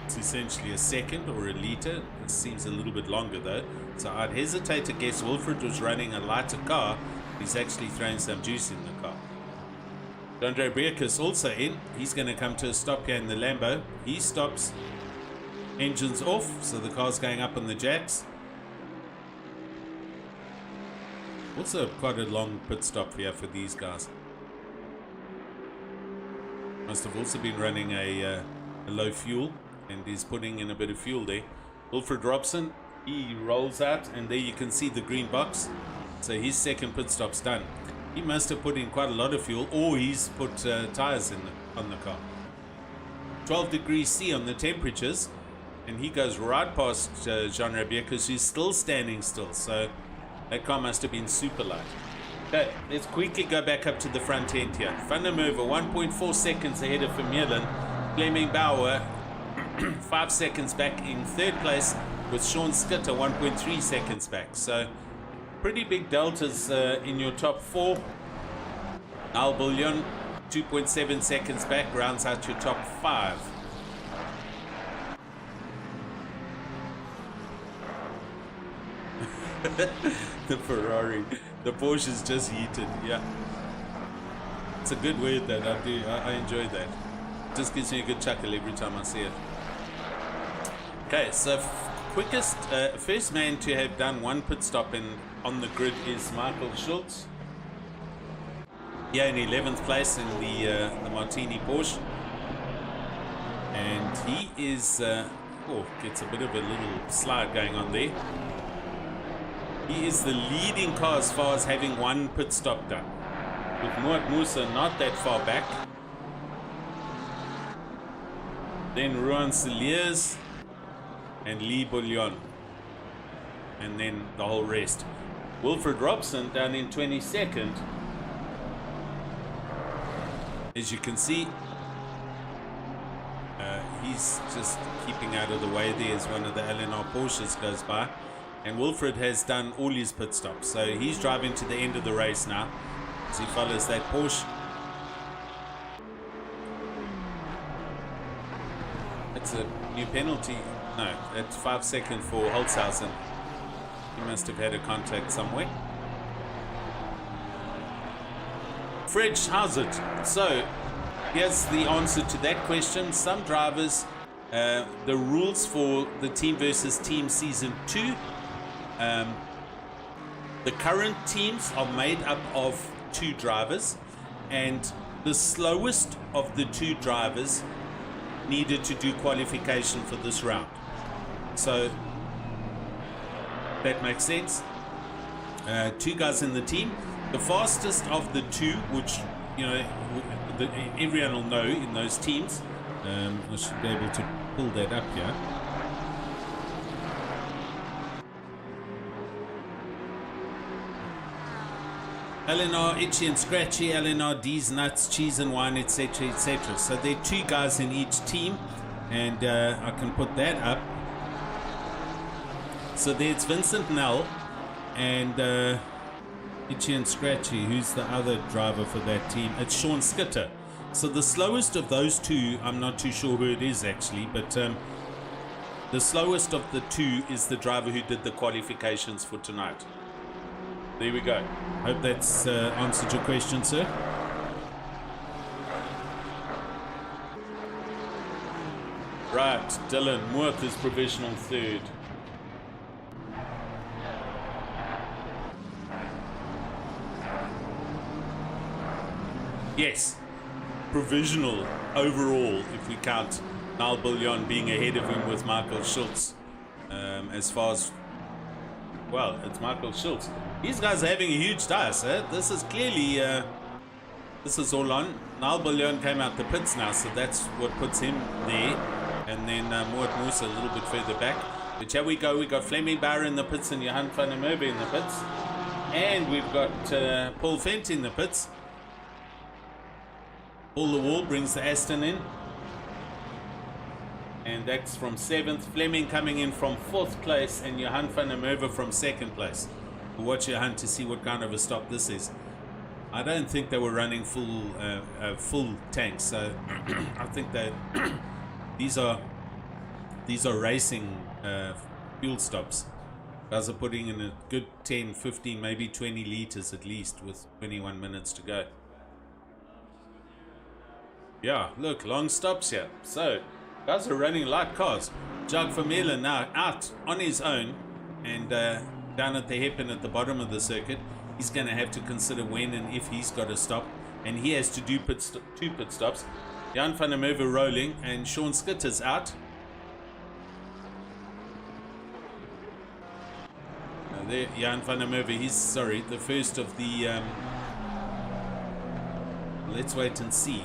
It's essentially a second or a liter. It seems a little bit longer though, so I'd hesitate to guess Wilfred was running a lighter car. He's actually throwing some juice in the car. Jandre Bierkes also in. He's going to come to a stop here in the Lambo. He stops, engines off, so the car's going up on the jacks. Also quite a long pit stop here for these guys. Must have also been running a low fuel, and he's putting in a bit of fuel there. Wilfred Robson, he rolls out, and there you can see the green box. So his second pit stop's done. He must have put in quite a lot of fuel, or he's put tires on the car. 12 degrees C on the temperatures, and he goes right past Jandre Bierkes, who's still standing still. So that car must have been super light. Okay, let's quickly go back up to the front end here. Van der Merwe 1.4 seconds ahead of Vermeulen. Fleming Bauer 5 seconds back in third place, with Sean Skitter 1.3 seconds back. So pretty big deltas in your top 4. Al Bouillon 2.7 seconds back, rounds out your top 5. The Ferrari, the Porsche is just heated. Yeah, it's a good word that I enjoy that. It just gives me a good chuckle every time I see it. Okay, so quickest first man to have done 1 pit stop on the grid is Michael Schultz. Yeah, in 11th place in the Martini Porsche, and he is gets a bit of a little slide going on there. He is the leading car as far as having 1 pit stop done, with Muad Musa not that far back. Then Ruan Siliers and Lee Bouillon, and then the whole rest. Wilfred Robson down in 22nd. As you can see, he's just keeping out of the way there as one of the LNR Porsches goes by. And Wilfred has done all his pit stops, so he's driving to the end of the race now as he follows that Porsche. That's a new penalty. No, that's 5 seconds for Holzhausen. He must have had a contact somewhere. Fridge, how's it? So here's the answer to that question. Some drivers, the rules for the team versus team season 2 The current teams are made up of 2 drivers, and the slowest of the 2 drivers needed to do qualification for this round. So that makes sense. 2 guys in the team. The fastest of the 2, which you know everyone will know in those teams. I should be able to pull that up here. LNR Itchy and Scratchy, LNR D's Nuts, Cheese and Wine, etc., etc. So there are 2 guys in each team, and I can put that up. So there's Vincent Nell and Itchy and Scratchy. Who's the other driver for that team? It's Sean Skitter. So the slowest of those 2, I'm not too sure who it is actually, but the slowest of the 2 is the driver who did the qualifications for tonight. There we go. Hope that's answered your question, sir. Right, Dylan Moorth is provisional 3rd. Yes, provisional overall if we count Niall Bullion being ahead of him with Michael Schultz. As far as, well, it's Michael Schultz. These guys are having a huge dice, eh? This is clearly, this is all on. Niall Bullion came out the pits now, so that's what puts him there. And then Moort Musa a little bit further back. But here we go, we got Fleming Bauer in the pits and Johan van der Merwe in the pits. And we've got Paul Fent in the pits. Paul the Wall brings the Aston in. And that's from 7th. Fleming coming in from 4th place, and Johan van der Merwe from 2nd place. We'll watch Johan to see what kind of a stop this is. I don't think they were running full tanks, so I think that these are racing fuel stops. Guys are putting in a good 10, 15, maybe 20 liters at least with 21 minutes to go. Yeah, look, long stops here. So guys are running like cars. Jacques Vermeulen now out on his own, and down at the hairpin at the bottom of the circuit. He's going to have to consider when and if he's got to stop, and he has to do 2 pit stops. Jan van der Merwe rolling, and Sean Skitter's out. There, Jan van der Merwe, he's the first of the let's wait and see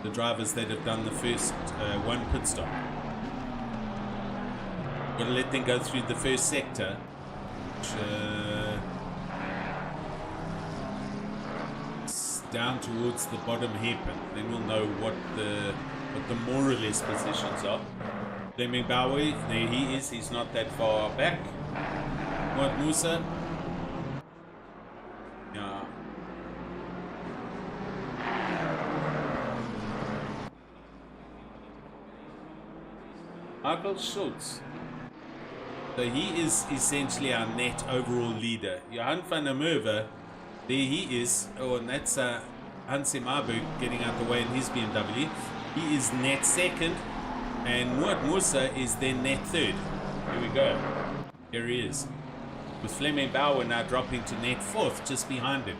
the drivers that have done the first 1 pit stop. Got to let them go through the first sector, which is down towards the bottom hairpin. Then we'll know what the more or less positions are. Fleming Bauer, there he is. He's not that far back. Moort Musa. Yeah. Michael Schultz. So he is essentially our net overall leader. Johan van der Merwe, there he is. Oh, and that's Hansi Marburg getting out the way in his BMW. He is net 2nd, and Moort Musa is then net 3rd. Here we go. Here he is. With Fleming Bauer now dropping to net 4th, just behind him.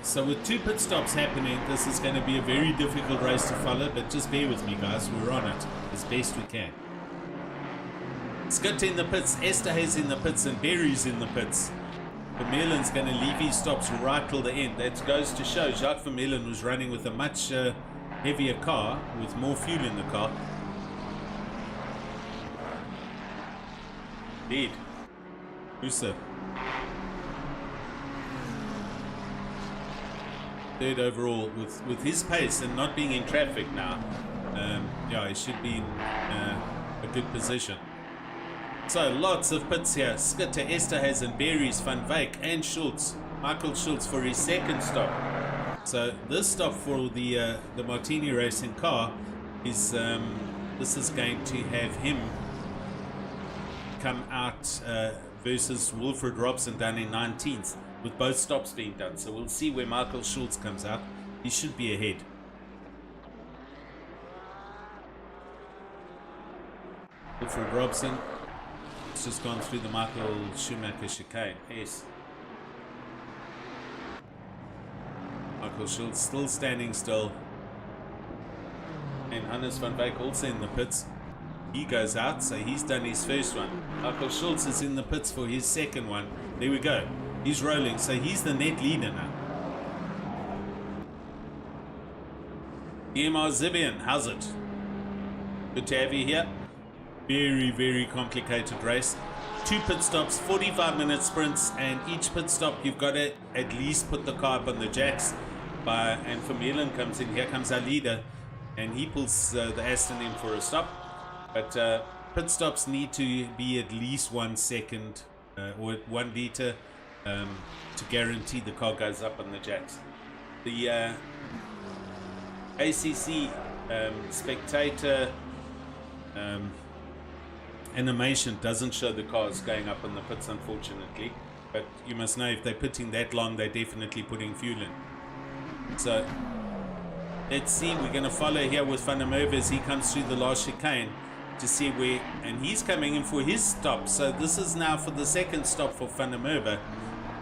So with 2 pit stops happening, this is going to be a very difficult race to follow, but just bear with me, guys. We're on it as best we can. Scott in the pits, Esterhazy in the pits, and Berry's in the pits. Vermeulen's going to leave his stops right till the end. That goes to show Jacques Vermeulen was running with a much heavier car, with more fuel in the car. Indeed. Musa. 3rd overall with his pace and not being in traffic now. Yeah, he should be in a good position. So lots of pits here. Skitter, Esterhazy, and Berries, Van Wyk, and Schultz. Michael Schultz for his 2nd stop. So this stop for the Martini Racing car is this is going to have him come out versus Wilfred Robson down in 19th, with both stops being done. So we'll see where Michael Schultz comes out. He should be ahead. Wilfred Robson It's just gone through the Michael Schumacher chicane. Yes. Michael Schultz still standing still. And Hannes van Beek also in the pits. He goes out, so he's done his first one. Michael Schultz is in the pits for his second one. There we go. He's rolling, so he's the net leader now. EMR Zibian, how's it? Good to have you here. Very, very complicated race. 2 pit stops, 45-minute sprints, and each pit stop you've got to at least put the car up on the jacks. And Vermeulen comes in. Here comes our leader, and he pulls the Aston in for a stop. But pit stops need to be at least 1 second or 1 liter to guarantee the car goes up on the jacks. The ACC spectator animation doesn't show the cars going up on the pits, unfortunately. But you must know, if they're pitting that long, they're definitely putting fuel in. So let's see. We're going to follow here with Van der Merwe as he comes through the last chicane to see where, and he's coming in for his stop. So this is now for the second stop for Van der Merwe.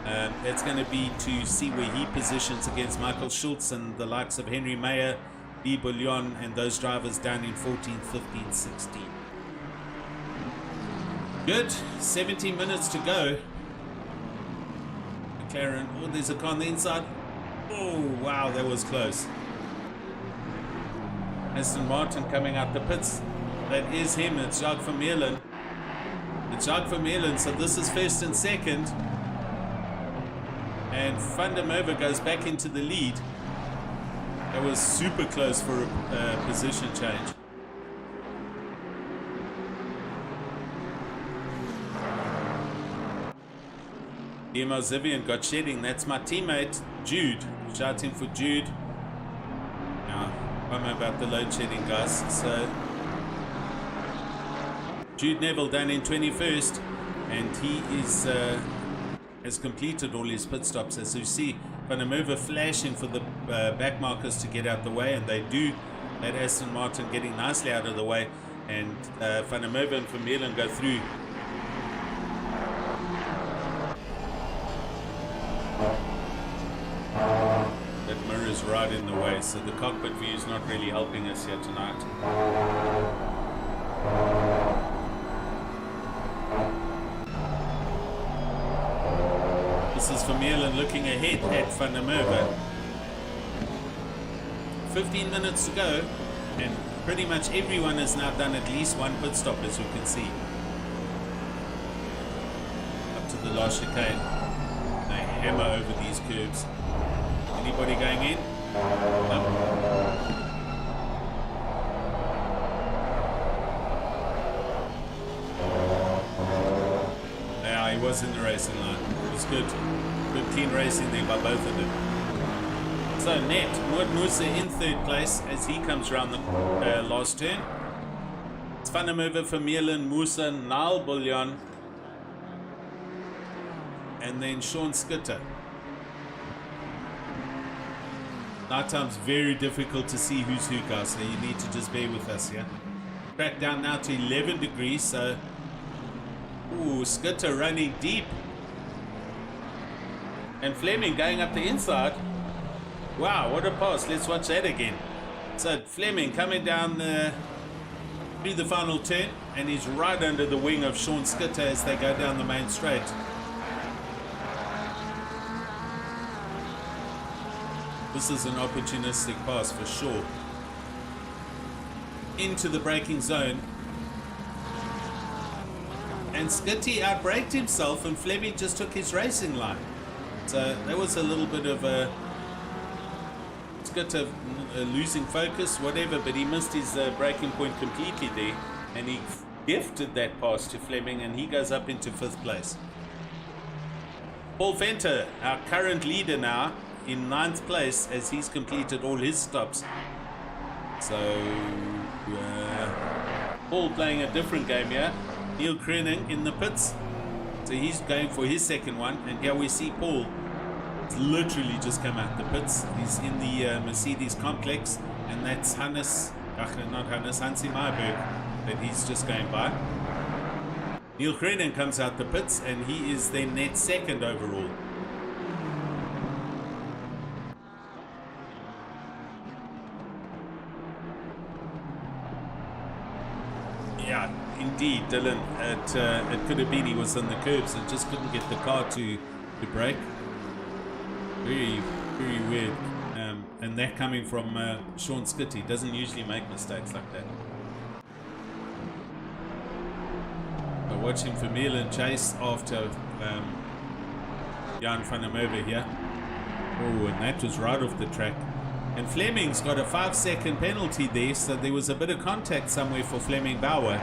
That's going to be to see where he positions against Michael Schultz and the likes of Henry Meyer, Lee Bouillon, and those drivers down in 14, 15, 16. Good. 17 minutes to go. McLaren. Oh, there's a car on the inside. Oh, wow, that was close. Aston Martin coming out the pits. That is him. It's Jacques Vermeulen. It's Jacques Vermeulen. So this is first and second. And Van der Merwe goes back into the lead. That was super close for a position change. EMR Zivian got shedding. That's my teammate, Jude. Shouting for Jude. Now, I'm about the load shedding, guys. So, Jude Neville down in 21st. And he is has completed all his pit stops. As you see, Van der Merwe flashing for the back markers to get out the way. And they do. That Aston Martin getting nicely out of the way. And Van der Merwe and Vermeulen go through. That mirror is right in the way, so the cockpit view is not really helping us here tonight. This is Vermeulen looking ahead at Van der Merwe. 15 minutes to go, and pretty much everyone has now done at least 1 pit stop, as you can see. Up to the last chicane. They hammer over these curves. Anybody going in? No. Yeah, he was in the racing line. It was good. Good clean racing there by both of them. So net, Moed Musa in 3rd place as he comes around the last turn. It's Van der Merwe, Vermeulen, Musa, Nal Bouillon, and then Sean Skitter. Nighttime's very difficult to see who's who, guys, so you need to just bear with us here. Back down now to 11 degrees, so... Ooh, Skitter running deep. And Fleming going up the inside. Wow, what a pass. Let's watch that again. So Fleming coming down through the final turn, and he's right under the wing of Sean Skitter as they go down the main straight. This is an opportunistic pass for sure. Into the braking zone. And Skitty outbraked himself and Fleming just took his racing line. So that was a little bit of a... Skitter losing focus, whatever, but he missed his braking point completely there. And he gifted that pass to Fleming and he goes up into 5th place. Paul Venter, our current leader now, in 9th place as he's completed all his stops. So Paul playing a different game here. Neil Krenning in the pits, so he's going for his second one, and here we see Paul. It's literally just come out the pits. He's in the Mercedes complex, and that's Hansi Meyerberg that he's just going by. Nürburgring comes out the pits, and he is then net second overall. Yeah, indeed, Dylan. It could have been he was on the curbs and just couldn't get the car to brake. Very, very weird. And that coming from Sean Skitty. Doesn't usually make mistakes like that. But watching Vermeulen chase after Jan van der Merwe here. Oh, and that was right off the track. And Fleming's got a 5-second penalty there, so there was a bit of contact somewhere for Fleming Bauer.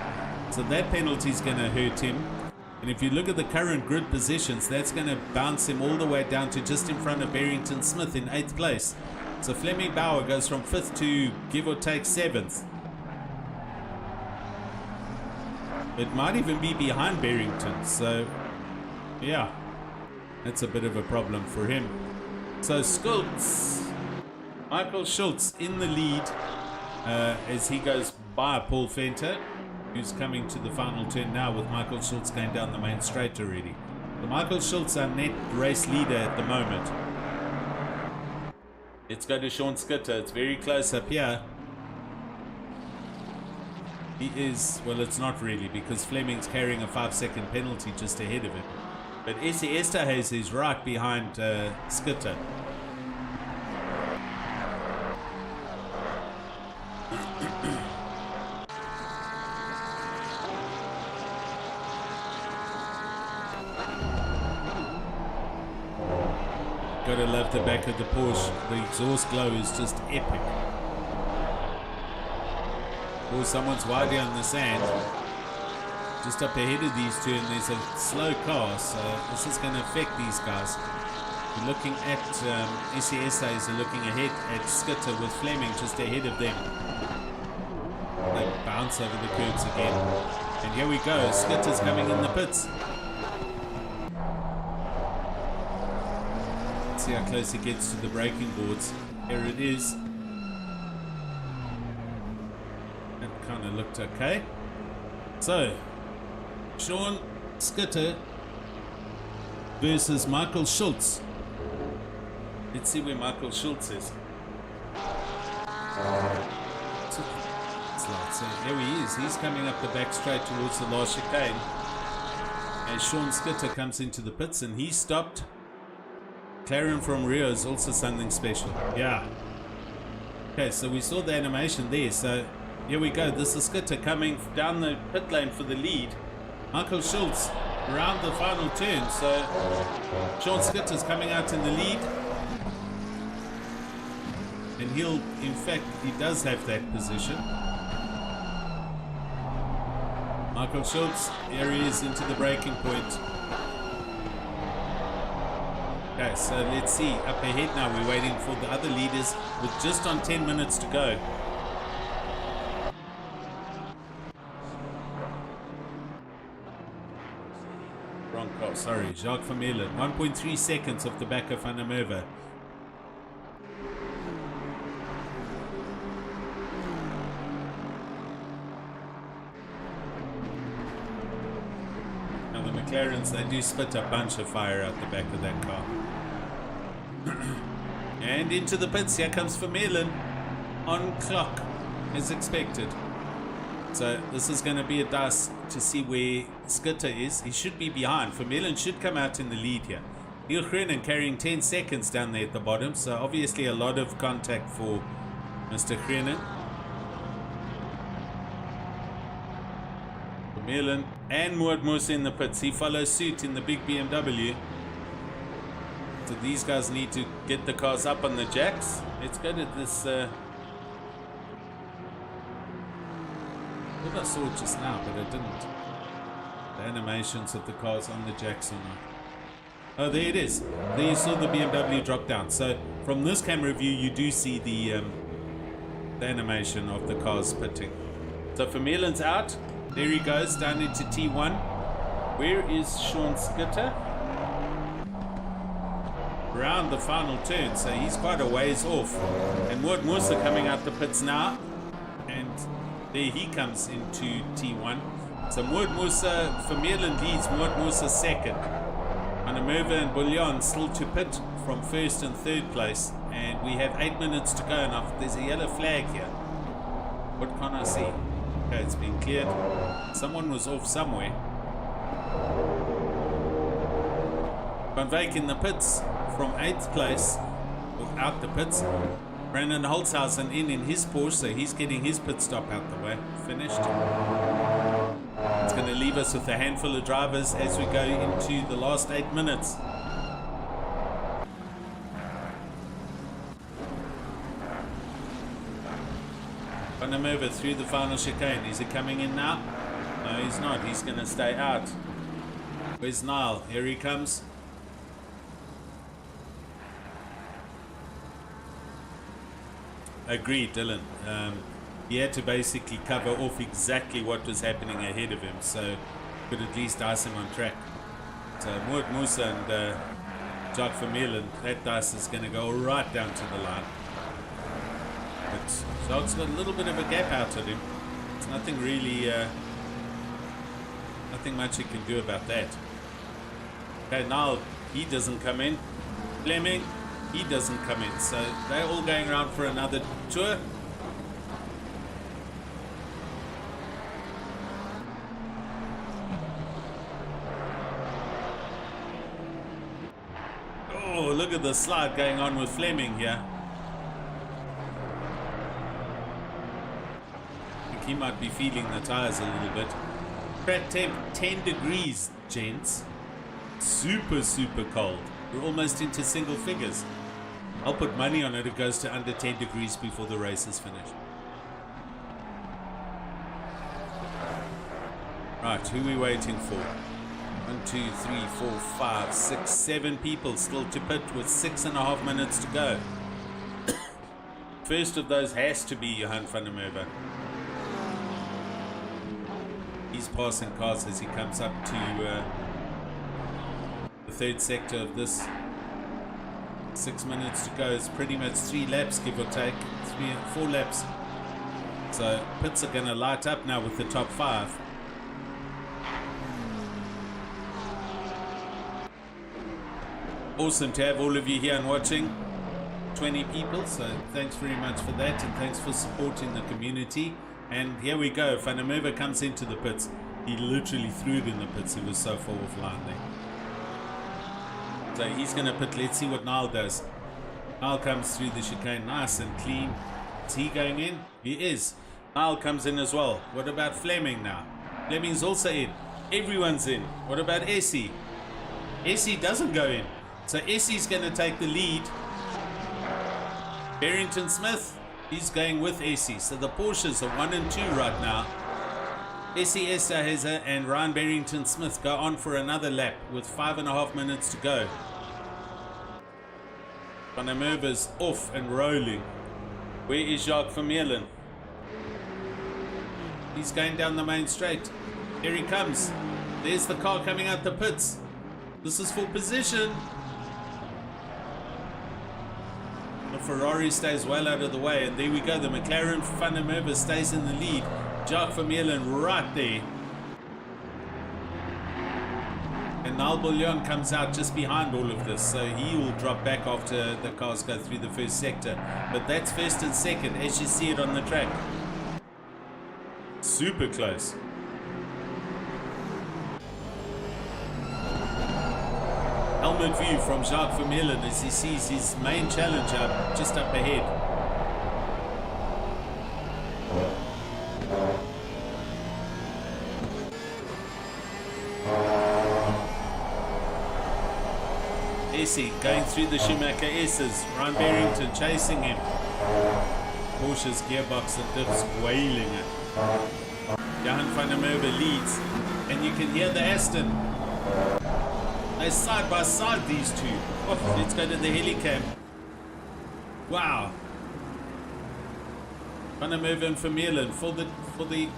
So that penalty is going to hurt him. And if you look at the current grid positions, that's going to bounce him all the way down to just in front of Barrington Smith in 8th place. So Fleming Bauer goes from 5th to give or take 7th. It might even be behind Barrington. So, yeah, that's a bit of a problem for him. So Schultz, Michael Schultz in the lead as he goes by Paul Venter, who's coming to the final turn now with Michael Schultz going down the main straight already. So Michael Schultz, our net race leader at the moment. Let's go to Sean Skitter. It's very close up here. He is, well, it's not really, because Fleming's carrying a 5-second penalty just ahead of him. But Essie Esterhuis is right behind Skitter. Gotta love the back of the Porsche. The exhaust glow is just epic. Oh, someone's wide on the sand. Just up ahead of these two, and there's a slow car, so this is going to affect these guys. We're looking at SCSAs are looking ahead at Skitter with Fleming just ahead of them. They bounce over the curbs again. And here we go, Skitter's coming in the pits. See how close he gets to the braking boards. Here it is. That kind of looked okay. So, Sean Skitter versus Michael Schultz. Let's see where Michael Schultz is. So there he is. He's coming up the back straight towards the last chicane. As Sean Skitter comes into the pits, and he stopped. McLaren from Rio is also something special. Yeah. Okay, so we saw the animation there. So here we go. This is Skitter coming down the pit lane for the lead. Michael Schultz around the final turn. So Sean Skitter's coming out in the lead. And he'll, in fact, he does have that position. Michael Schultz, here he is into the braking point. Okay, so let's see, up ahead now, we're waiting for the other leaders with just on 10 minutes to go. Wrong car, sorry, Jacques Vermeulen, 1.3 seconds off the back of Van der Merwe. Now the McLarens, they do spit a bunch of fire out the back of that car. And into the pits, here comes Vermeulen on clock as expected. So this is going to be a dice to see where Skitter is. He should be behind. Vermeulen should come out in the lead here. Neil Groenen carrying 10 seconds down there at the bottom, so obviously a lot of contact for Mr. Groenen. Vermeulen and Moord in the pits. He follows suit in the big BMW. So these guys need to get the cars up on the jacks. Let's go to this. I thought I saw it just now, but I didn't. The animations of the cars on the jacks or not. Oh, there it is. There you saw the BMW drop down. So from this camera view, you do see the animation of the cars pitting. So Vermeulen's out. There he goes down into T1. Where is Sean Skitter? Around the final turn, so he's quite a ways off. And Wout Moosa coming out the pits now, and there he comes into T1. So Moord Musa, Vermeulen leads, Moord Musa second. Van der Merwe and Bouillon still to pit from first and third place. And we have 8 minutes to go. Now there's a yellow flag here. What can I see? Okay, it's been cleared. Someone was off somewhere. Van Wyk in the pits from 8th place, or out the pits. Brandon Holzhausen in his Porsche, so he's getting his pit stop out the way. Finished. It's going to leave us with a handful of drivers as we go into the last 8 minutes. Van der Merwe through the final chicane. Is he coming in now? No, he's not. He's going to stay out. Where's Niall? Here he comes. Agreed, Dylan. He had to basically cover off exactly what was happening ahead of him, so could at least dice him on track. So Moord Musa and Jacques Vermeulen, that dice is going to go right down to the line. But Jacques got a little bit of a gap out of him. It's nothing really, nothing much he can do about that. Okay, now he doesn't come in. Fleming, he doesn't come in. So they're all going around for another tour. Oh, look at the slide going on with Fleming here. I think he might be feeling the tires a little bit. Track temp 10 degrees, gents. Super, super cold. We're almost into single figures. I'll put money on it. It goes to under 10 degrees before the race is finished. Right, who are we waiting for? 1, 2, 3, 4, 5, 6, 7 people still to pit with 6.5 minutes to go. First of those has to be Johan van der Merwe. He's passing cars as he comes up to the third sector of this. 6 minutes to go. It's pretty much 3 laps, give or take. 3 and 4 laps. So pits are going to light up now with the top 5. Awesome to have all of you here and watching. 20 people, so thanks very much for that, and thanks for supporting the community. And here we go. Van der Merwe comes into the pits. He literally threw it in the pits. He was so far offline there. So he's going to pit. Let's see what Niall does. Niall comes through the chicane nice and clean. Is he going in? He is. Niall comes in as well. What about Fleming now? Fleming's also in. Everyone's in. What about Essie? Essie doesn't go in. So Essie's going to take the lead. Barrington Smith, he's going with Essie. So the Porsches are 1 and 2 right now. Essie Esterhazy and Ryan Barrington Smith go on for another lap with 5.5 minutes to go. Van der Merwe's off and rolling. Where is Jacques Vermeulen? He's going down the main straight. Here he comes. There's the car coming out the pits. This is for position. The Ferrari stays well out of the way, and there we go. The McLaren Van der Merwe stays in the lead. Jacques Vermeulen right there. And Niall Bouillon comes out just behind all of this, so he will drop back after the cars go through the first sector. But that's first and second as you see it on the track. Super close. Helmet view from Jacques Vermeulen as he sees his main challenger just up ahead. Essie going through the Schumacher S's. Ryan Barrington chasing him. Porsche's gearbox and diffs wailing it. Johan van der Merwe leads, and you can hear the Aston. They're side by side, these two. Oh, let's go to the helicam. Wow. Van der Merwe and Vermeulen for the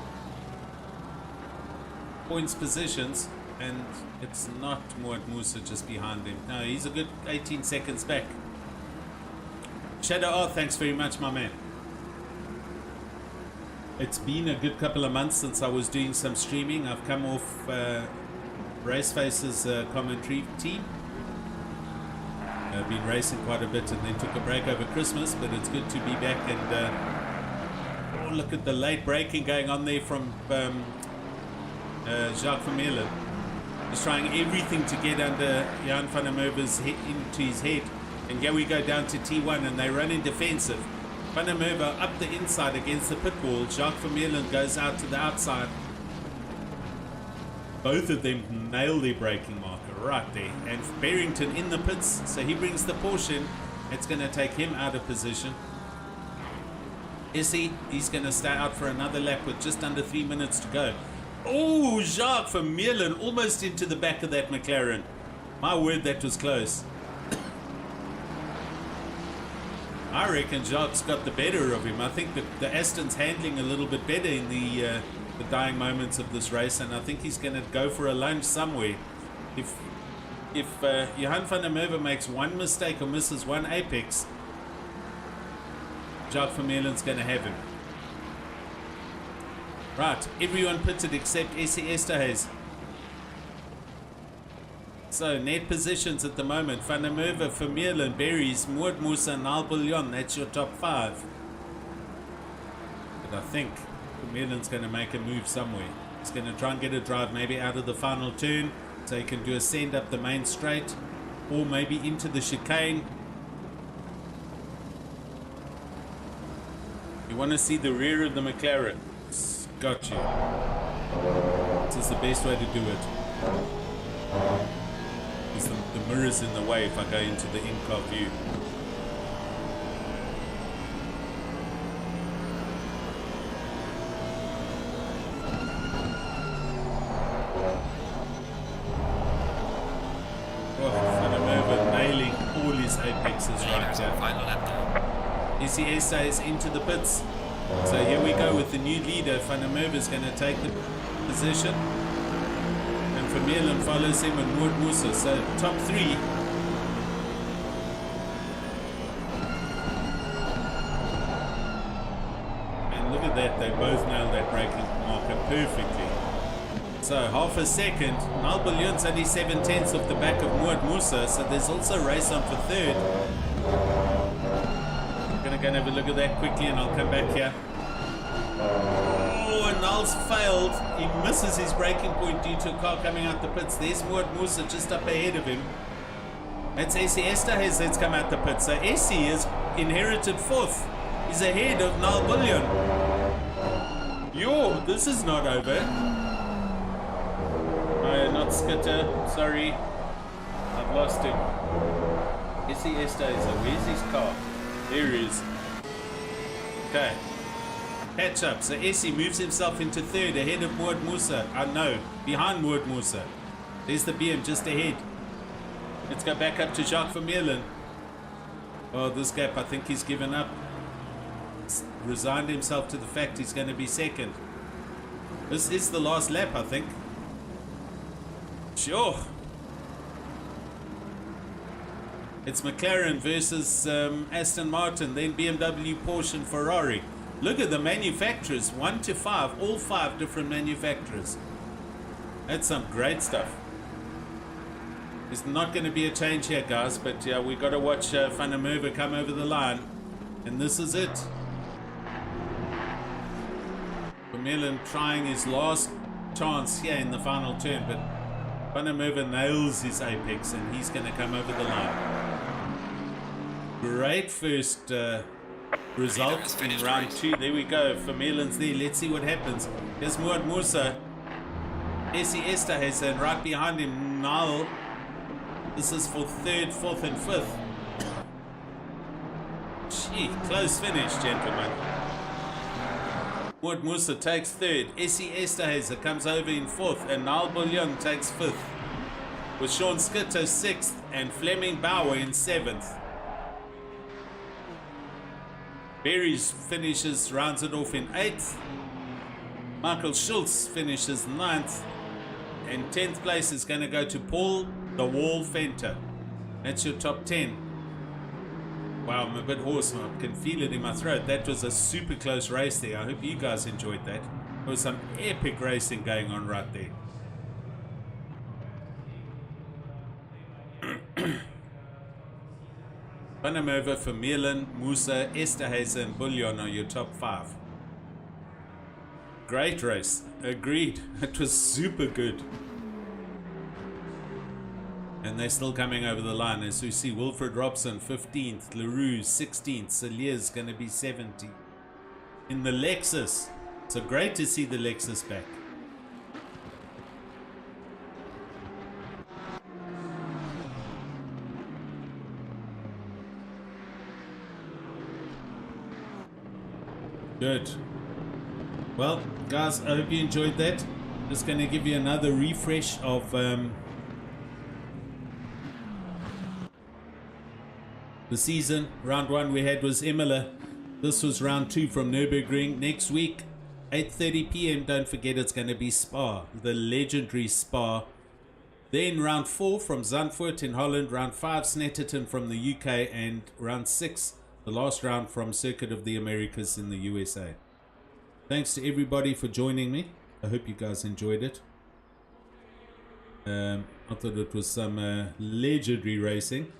points positions, and it's not Moord Musa just behind him. No, he's a good 18 seconds back. Shadow R, thanks very much, my man. It's been a good couple of months since I was doing some streaming. I've come off Raceface's commentary team. I've been racing quite a bit and then took a break over Christmas, but it's good to be back. And oh, look at the late braking going on there from Jacques Vermeulen. He's trying everything to get under Jan van der Merwe's into his head. And here we go down to T1 and they run in defensive. Van der Merwe up the inside against the pit wall. Jacques Vermeulen goes out to the outside. Both of them nail their braking marker right there. And Barrington in the pits, so he brings the Porsche in. It's going to take him out of position. Essie, he's going to stay out for another lap with just under 3 minutes to go. Oh, Jacques Vermeulen almost into the back of that McLaren. My word, that was close. I reckon Jacques got the better of him. I think that the Aston's handling a little bit better in the dying moments of this race, and I think he's going to go for a lunge somewhere. If Johan van der Merwe makes one mistake or misses one apex, Jacques Vermeulen's going to have him. Right, everyone pitted except Essie Esterhuis. So, net positions at the moment. Van der Merwe, Vermeulen, Berries, Moord Musa, Nal Bouillon. That's your top 5. But I think Vermeulen's going to make a move somewhere. He's going to try and get a drive maybe out of the final turn, so he can do a send up the main straight, or maybe into the chicane. You want to see the rear of the McLaren. Got you. This is the best way to do it. Because the mirror's in the way if I go into the in-car view. Oh, Van der Merwe nailing all his apexes right here. ECSA is into the pits. So here we go with the new leader. Van der Merwe is going to take the position. And Vermeulen follows him and Moord Musa. So top 3. And look at that. They both nailed that braking marker perfectly. So half a second. Nal Bouillon's only 7/10 off the back of Moord Musa. So there's also a race on for 3rd. Gonna go and have a look at that quickly and I'll come back here. Oh, and Nal's failed. He misses his braking point due to a car coming out the pits. There's Moord Musa just up ahead of him. That's Essie Esterhuis that's come out the pits. So Essie has inherited 4th. He's ahead of Nal Bouillon. Yo, this is not over. No, not Skitter. Sorry. I've lost him. Essie Esterhuis. Where's his car? There he is. Okay. Patch up. So Essie moves himself into 3rd ahead of Moord Musa. No, behind Moord Musa. There's the BM just ahead. Let's go back up to Jacques Vermeulen. Oh, this gap, I think he's given up. He's resigned himself to the fact he's going to be 2nd. This is the last lap, I think. Sure. It's McLaren versus Aston Martin, then BMW, Porsche and Ferrari. Look at the manufacturers, 1 to 5, all 5 different manufacturers. That's some great stuff. There's not going to be a change here, guys, but yeah, we got to watch Van der Merwe come over the line. And this is it. Vermeulen trying his last chance here in the final turn, but Van der Merwe nails his apex and he's going to come over the line. Great first result in round 2. There we go. Vermeulen's there. Let's see what happens. Here's Moord Musa. Essie Esterhuis, and right behind him, Nal. This is for 3rd, 4th, and 5th. Gee, close finish, gentlemen. Moord Musa takes 3rd. Essie Esterhuis comes over in 4th, and Nal Bouillon takes 5th. With Sean Skitto 6th, and Fleming Bauer in 7th. Berries finishes, rounds it off in 8th. Michael Schultz finishes 9th. And 10th place is going to go to Paul the Wall Fenter. That's your top 10. Wow, I'm a bit hoarse. I can feel it in my throat. That was a super close race there. I hope you guys enjoyed that. There was some epic racing going on right there. Vandermeer, Vermeulen, Musa, Esterhazy, and Bullion are your top 5. Great race. Agreed. It was super good. And they're still coming over the line. As we see, Wilfred Robson 15th, LaRue 16th, Celier's going to be 70th. In the Lexus. So great to see the Lexus back. Good. Well, guys, I hope you enjoyed that. Just going to give you another refresh of the season. Round 1 we had was Imola. This was round 2 from Nürburgring. Next week, 8:30 p.m. Don't forget it's going to be Spa, the legendary Spa. Then round 4 from Zandvoort in Holland. Round 5, Snetterton from the UK. And round 6, the last round from Circuit of the Americas in the USA. Thanks to everybody for joining me. I hope you guys enjoyed it. I thought it was some legendary racing.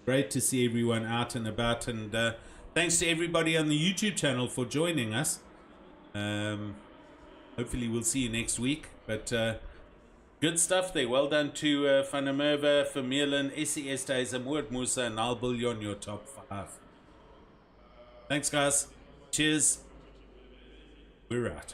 Great to see everyone out and about. And thanks to everybody on the YouTube channel for joining us. Hopefully we'll see you next week. But good stuff there. Well done to Van der Merwe, Vermeulen, Essie Esterhazy, Moord Musa, and Al Bullion, your top 5. Thanks, guys. Cheers. We're out.